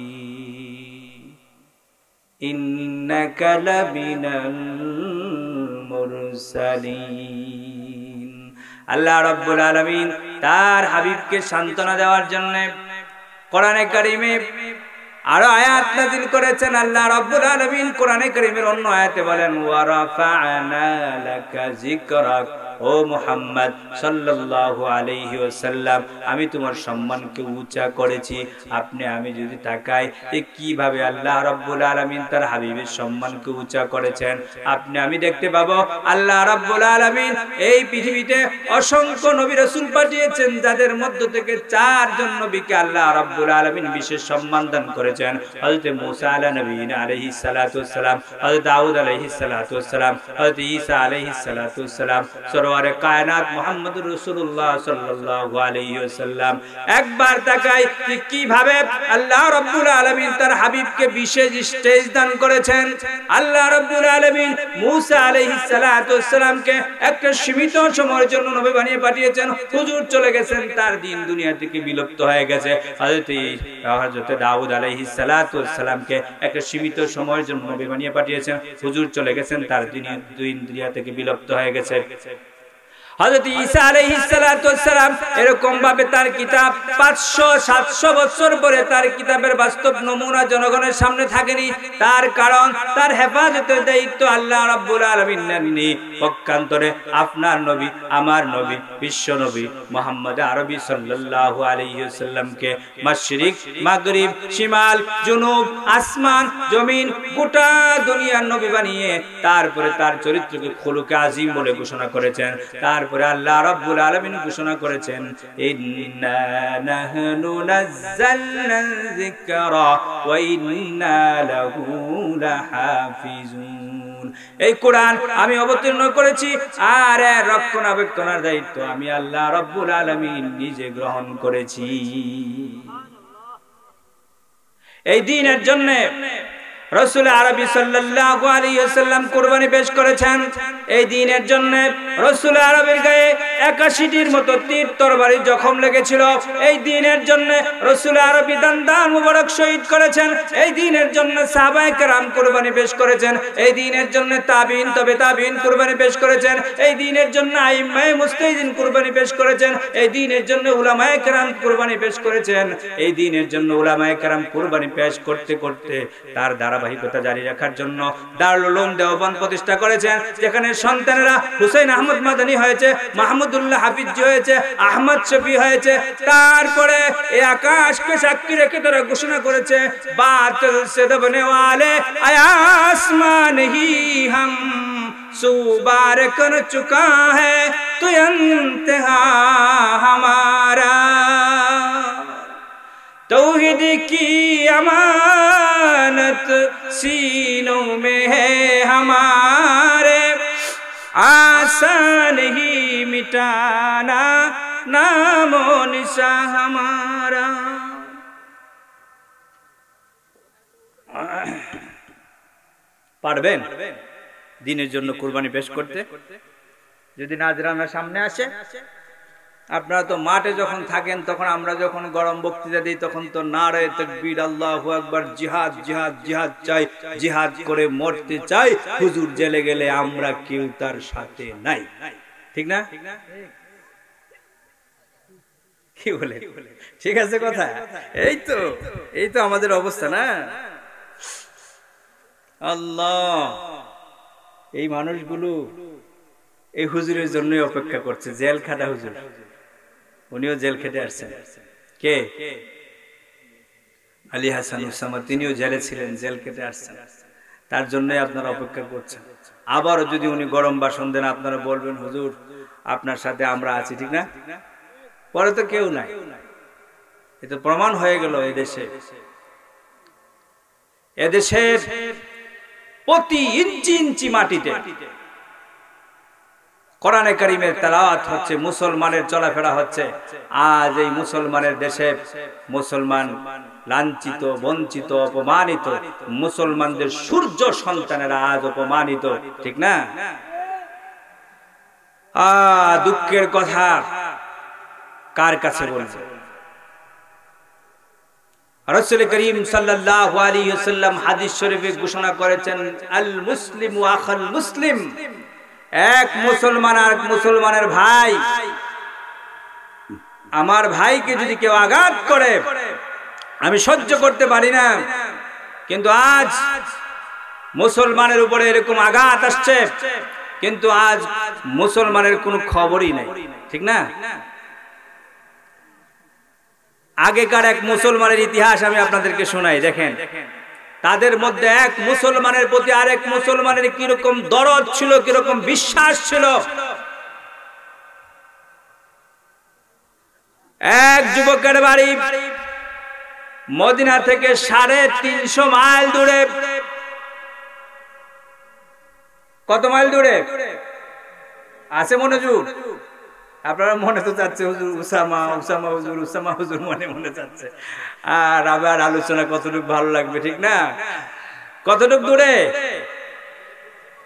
ইন্নাকা লামিনাল মুরসালিন আল্লাহ রাব্বুল আলামিন তার হাবিবকে সান্ত্বনা দেওয়ার জন্য কোরআনে কারিমে আরো আয়াত নাযিল করেছেন আল্লাহ রাব্বুল আলামিন কোরআনে কারিমের অন্য আয়াতে বলেন ওয়া রাফা'না লাকা যিকরাক ও মুহাম্মদ সাল্লাল্লাহু আলাইহি ওয়াসাল্লাম আমি তোমার সম্মানকে উঁচা করেছি আপনি আমি যদি তাকাই কিভাবে আল্লাহ রাব্বুল আলামিন তার হাবিবের সম্মানকে উঁচা করেছেন আপনি আমি দেখতে পাবো আল্লাহ রাব্বুল আলামিন এই পৃথিবীতে অসংখ্য নবী রাসূল পাঠিয়েছেন যাদের মধ্য থেকে চারজন নবীকে আল্লাহ রাব্বুল আলামিন বিশেষ সম্মান দান করেছেন হযরত মুসা আলাইহিস সালাতু ওয়াস সালাম হযরত দাউদ আলাইহিস সালাতু ওয়াস সালাম হযরত ঈসা আলাইহিস সালাতু ওয়াস সালাম সরওয়ারে কায়নাত মুহাম্মদুর রাসূলুল্লাহ সাল্লাল্লাহু আলাইহি ওয়াসাল্লাম একবার তাকাই কিভাবে আল্লাহ রাব্বুল আলামিন তার হাবিবকে বিশেষ স্টেজ দান করেছেন আল্লাহ রাব্বুল আলামিন মুসা আলাইহিস সালাতু ওয়াস সালামকে একটা সীমিত সময়ের জন্য নবী বানিয়ে পাঠিয়েছেন হুজুর চলে গেছেন তার দিন দুনিয়া থেকে বিলুপ্ত হয়ে গেছে হযরত দাউদ আলাইহিস সালাতু ওয়াস সালামকে একটা সীমিত সময়ের জন্য নবী বানিয়ে পাঠিয়েছেন হুজুর চলে গেছেন তার দিন দুনিয়া থেকে বিলুপ্ত হয়ে গেছে হযরত ঈসা আলাইহিস সালাতু ওয়াস সালাম এরকম ভাবে তার কিতাব 500-700 বছর পরে তার কিতাবের বাস্তব নমুনা জনগণের সামনে থাকেনি তার কারণ তার হেফাজতের দায়িত্ব আল্লাহ রাব্বুল আলামিন নেননি পক্ষান্তরে আপনার নবী আমার নবী বিশ্ব নবী মুহাম্মদ আরবী সাল্লাল্লাহু আলাইহি ওয়াসাল্লামকে মাশরিক মাগরিব শিমাল জুনুব আসমান জমিন গোটা দুনিয়ার নবী বানিয়ে তারপরে তার চরিত্রকে খুলুকে আজিম বলে ঘোষণা করেছেন তার তারপরে আল্লাহ রাব্বুল আলামিন ঘোষণা করেছেন ইন্না নাহনু নাযালনা যিকরা ওয়া ইন্না লাহু লাহাফিজুন। এই কোরআন আমি অবতীর্ণ করেছি আর এর রক্ষণাবেক্ষণের দায়িত্ব আমি আল্লাহ রাব্বুল আলামিন নিজে গ্রহণ করেছি। এই দিনের জন্য রাসূল আরবি সাল্লাল্লাহু আলাইহি ওয়াসাল্লাম কুরবানি পেশ করেছেন। এই দিনের জন্য রাসূল আরবির গায়ে ৮১টির মতো তীর তরবারি জখম লেগেছিল। এই দিনের জন্য রাসূল আরবি দান মুবারক শহীদ করেছেন। এই দিনের জন্য সাহাবায়ে কেরাম কুরবানি পেশ করেছেন। এই দিনের জন্য তাবিঈন তবে তাবিঈন কুরবানি পেশ করেছেন। এই দিনের জন্য আইম্মায়ে মুজতাহিদিন কুরবানি পেশ করেছেন। এই দিনের জন্য উলামায়ে কেরাম কুরবানি পেশ করেছেন। এই দিনের জন্য উলামায়ে কেরাম কুরবানি পেশ করতে করতে তার ধারাবাহিকতা জারি রাখার জন্য দারুল উলুম দেওবন্দ প্রতিষ্ঠা করেছেন, যেখানে সন্তানেরা হুসাইন আহমদ মাদানী হয়েছে, মাহমুদুল্লাহ হাফিজ হয়েছে, আহমদ শফি হয়েছে। তারপরে এই আকাশকে সাক্ষী রেখে তারা ঘোষণা করেছে বাতিল সে দবনে ওয়ালে আসমান হি হাম সুবার কর চুকা है तो इंतहा हमारा तौहीद की अमानत सीनों में है हमारे आसान ही मिटाना नामो निशा हमारा। পারবেন দিনের জন্য কুরবানি পেশ করতে? যদি নাজরানা সামনে আসে, আপনারা তো মাঠে যখন থাকেন, তখন আমরা যখন গরম বক্তৃতা দিই তখন তো নারে তাকবীর আল্লাহু আকবার, জিহাদ জিহাদ জিহাদ চাই, জিহাদ করে মরতে চাই, হুজুর জেলে গেলে আমরা কেউ তার সাথে নাই, ঠিক না? কি বলে? ঠিক আছে কথা? এই তো আমাদের অবস্থা না। আল্লাহ, এই মানুষগুলো এই হুজুরের জন্যই অপেক্ষা করছে। জেল খাটা হুজুর, উনিও জেল খেটে আসছেন। কে? আলী হাসান উসামা, তিনিও জেলে ছিলেন, জেল খেটে আসছেন। তার জন্যই আপনারা অপেক্ষা করছেন। আবারও যদি উনি গরম ভাষণ দেন, আপনারা বলবেন হুজুর আপনার সাথে আমরা আছি, ঠিক না? পরে তো কেউ নাই। এটা প্রমাণ হয়ে গেল এদেশের প্রতি ইঞ্চি ইঞ্চি মাটিতে কোরআনে কারীমের তেলাওয়াত হচ্ছে, মুসলমানের চলাফেরা হচ্ছে। আজ এই মুসলমানের দেশে মুসলমান লাঞ্ছিত, বঞ্চিত, অপমানিত। মুসলমানদের সূর্য সন্তানেরা আজ অপমানিত, ঠিক না? দুঃখের কথা কার কাছে বলছে? রাসূল করিম সাল্লাল্লাহু আলাইহি ওয়াসাল্লাম হাদিস শরীফে ঘোষণা করেছেন আল মুসলিমু আখাল মুসলিম। এক মুসলমান আর মুসলমানের ভাই। আমার ভাইকে যদি কেউ আঘাত করে আমি সহ্য করতে পারি না, কিন্তু আজ মুসলমানের উপরে এরকম আঘাত আসছে, কিন্তু আজ মুসলমানের কোনো খবরই নাই, ঠিক না? আগেকার এক মুসলমানের ইতিহাস আমি আপনাদেরকে শোনাই, দেখেন। তাদের মধ্যে এক মুসলমানের প্রতি আরেক মুসলমানের কিরকম দরদ ছিল, কিরকম বিশ্বাস ছিল। এক যুবকের বাড়ি মদিনা থেকে 350 মাইল দূরে। কত মাইল দূরে আছে মনোযোগ? আপনারা মনে তো চাচ্ছে হুজুর উসামা উসামা হুজুর উসামা হুজুর মনে চাচ্ছে, আর আবার আলোচনা কতটুকু ভালো লাগবে, ঠিক না? কতটুকু দূরে?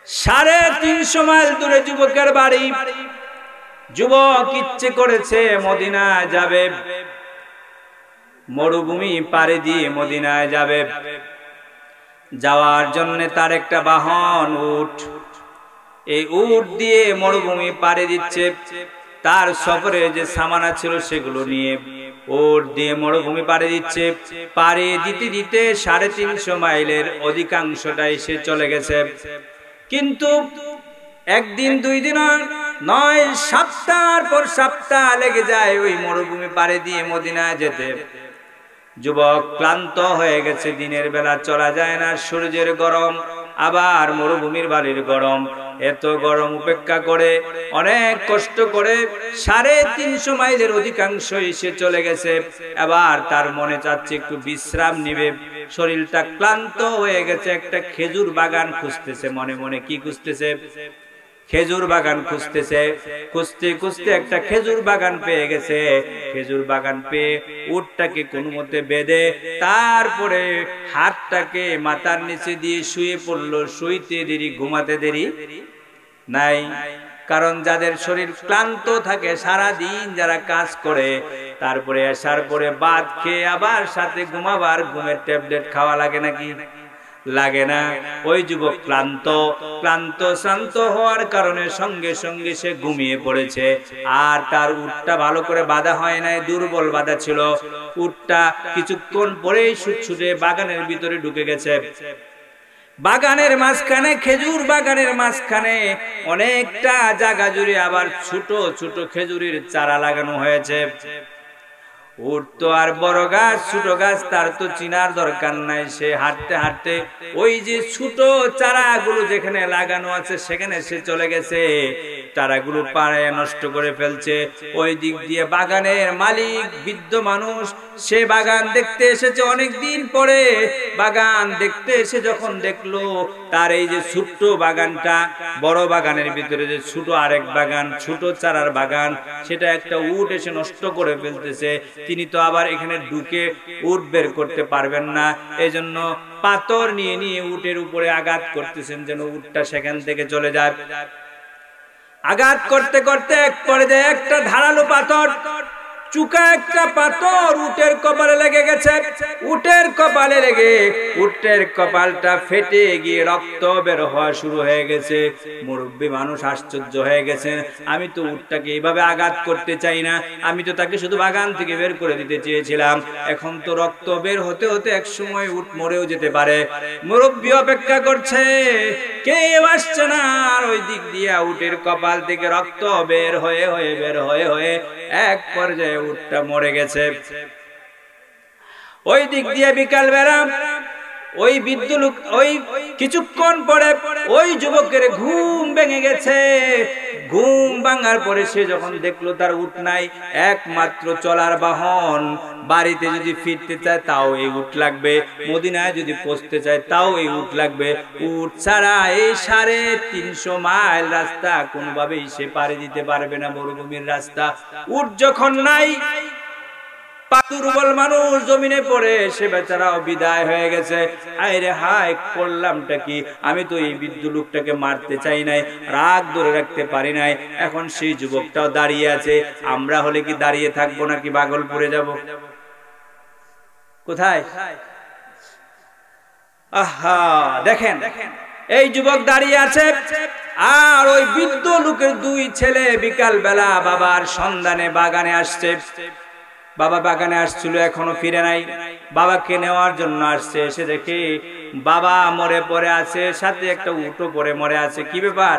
350 মাইল দূরে যুবকের বাড়ি। যুবক ইচ্ছে করেছে মদিনা যাবে, মরুভূমি পাড়ি দিয়ে মদিনায় যাবে। যাওয়ার জন্য তার একটা বাহন উট। এই উট দিয়ে মরুভূমি পাড়ি দিচ্ছে। তার সফরে যে সামানা ছিল সেগুলো নিয়ে উট দিয়ে মরুভূমি পাড়ি দিচ্ছে। পাড়ি দিতে দিতে 350 মাইলের অধিকাংশটাই সে চলে গেছে। কিন্তু একদিন দুই দিন নয়, সপ্তাহের পর সপ্তাহ লেগে যায় ওই মরুভূমি পাড়ি দিয়ে মদিনায় যেতে। যুবক ক্লান্ত হয়ে গেছে, দিনের বেলা চলা যায় না, সূর্যের গরম, আবার মরুভূমির বালির গরম। এত গরম উপেক্ষা করে অনেক কষ্ট করে 350 মাইলের অধিকাংশই সে চলে গেছে। এবার তার মনে চাচ্ছে একটু বিশ্রাম নিবে, শরীরটা ক্লান্ত হয়ে গেছে। একটা খেজুর বাগান খুঁজতেছে মনে মনে। কি খুঁজতেছে? খেজুর বাগান খুঁজতেছে। খুঁজতে খুঁজতে একটা খেজুর বাগান পেয়ে গেছে। খেজুর বাগান পেয়ে উটটাকে কোনো মতে বেঁধে তারপরে হাতটাকে মাথার নিচে দিয়ে শুয়ে পড়লো। শুইতে দেরি, ঘুমাতে দেরি নাই। কারণ যাদের শরীর ক্লান্ত থাকে, সারা দিন যারা কাজ করে, তারপরে আসার পরে ভাত খেয়ে আবার সাথে ঘুমাবার ঘুমের ট্যাবলেট খাওয়া লাগে নাকি? লাগে না। ওই যুবক ক্লান্ত শ্রান্ত হওয়ার কারণে সঙ্গে সঙ্গে সে ঘুমিয়ে পড়েছে। আর তার উটটা ভালো করে বাঁধা হয় নাই, দুর্বল বাঁধা ছিল। উটটা কিছুক্ষণ পরেই ছুটে বাগানের ভিতরে ঢুকে গেছে। বাগানের মাঝখানে, খেজুর বাগানের মাঝখানে অনেকটা জায়গা জুড়ে আবার ছোট ছোট খেজুরের চারা লাগানো হয়েছে। উট তো আর বড় গাছ ছোট গাছ তার তো চিনার দরকার নাই। সে হাঁটতে হাঁটতে ওই যে ছোট চারাগুলো যেখানে লাগানো আছে সেখানে সে চলে গেছে। চারাগুলো পাড়ে নষ্ট করে ফেলছে। ওই দিক দিয়ে বাগানের মালিক বৃদ্ধ মানুষ, সে বাগান দেখতে এসেছে অনেক দিন পরে। বাগান দেখতে এসে যখন দেখলো তার এই যে ছোট্ট বাগানটা, বড় বাগানের ভিতরে যে ছোট আরেক বাগান, ছোট চারার বাগান, সেটা একটা উট এসে নষ্ট করে ফেলতেছে। তিনি তো আবার এখানে ঢুকে উট বের করতে পারবেন না, এজন্য পাথর নিয়ে নিয়ে উটের উপরে আঘাত করতেছেন যেন উটটা সেখান থেকে চলে যায়। আঘাত করতে করতে এক পর্যায়ে একটা ধারালো পাথর, চুকা একটা পাথর উটের কপালে লেগে গেছে। উটের কপালে লেগে উটের কপালটা ফেটে গিয়ে রক্ত বের হওয়া শুরু হয়ে গেছে। মুরব্বী মানুষ আশ্চর্য হয়ে গেছে। আমি তো উটটাকে এইভাবে আঘাত করতে চাই না, আমি তো তাকে শুধু বাগান থেকে বের করে দিতে চেয়েছিলাম। এখন তো রক্ত বের হতে হতে এক সময় উট মরেও যেতে পারে। মুরব্বী অপেক্ষা করছে, কেউ আসছে না। আর ওই দিক দিয়ে উটের কপাল থেকে রক্ত বের হয়ে এক পর্যায়ে উটটা মরে গেছে। ওই দিক দিয়ে বিকাল বেলা ওই বৃদ্ধ লোক, ওই কিছুক্ষণ পরে ওই যুবকের ঘুম ভেঙে গেছে। ঘুম ভাঙার পরে সে যখন দেখলো তার উট নাই, একমাত্র চলার বাহন, বাড়িতে যদি ফিরতে চায় তাও এই উট লাগবে, মদিনায় যদি পৌঁছতে চায় তাও এই উট লাগবে। উট ছাড়া এই 350 মাইল রাস্তা কোনোভাবেই সে পাড়ি দিতে পারবে না, মরুভূমির রাস্তা। উট যখন নাই, দুর্বল মানুষ জমিনে পড়ে, সে বেচারাও বিদায় হয়ে গেছে। আরে হায়, করলামটা কি? আমি তো এই বৃদ্ধ লোকটাকে মারতে চাই নাই, রাগ ধরে রাখতে পারি নাই। এখন সেই যুবকটাও দাঁড়িয়ে আছে। আমরা হলে কি দাঁড়িয়ে থাকবো নাকি ভাগলপুরে যাব? কোথায়? আহা, দেখেন এই যুবক দাঁড়িয়ে আছে, আর ওই বৃদ্ধ লোকের 2 ছেলে বিকাল বেলা বাবার সন্ধানে বাগানে আসছে। বাবা বাগানে আসছিল, এখনো ফিরে নাই। বাবাকে নেওয়ার জন্য আসছে। এসে দেখে বাবা মরে পড়ে আছে, সাথে একটা উটও পড়ে মরে আছে। কি ব্যাপার?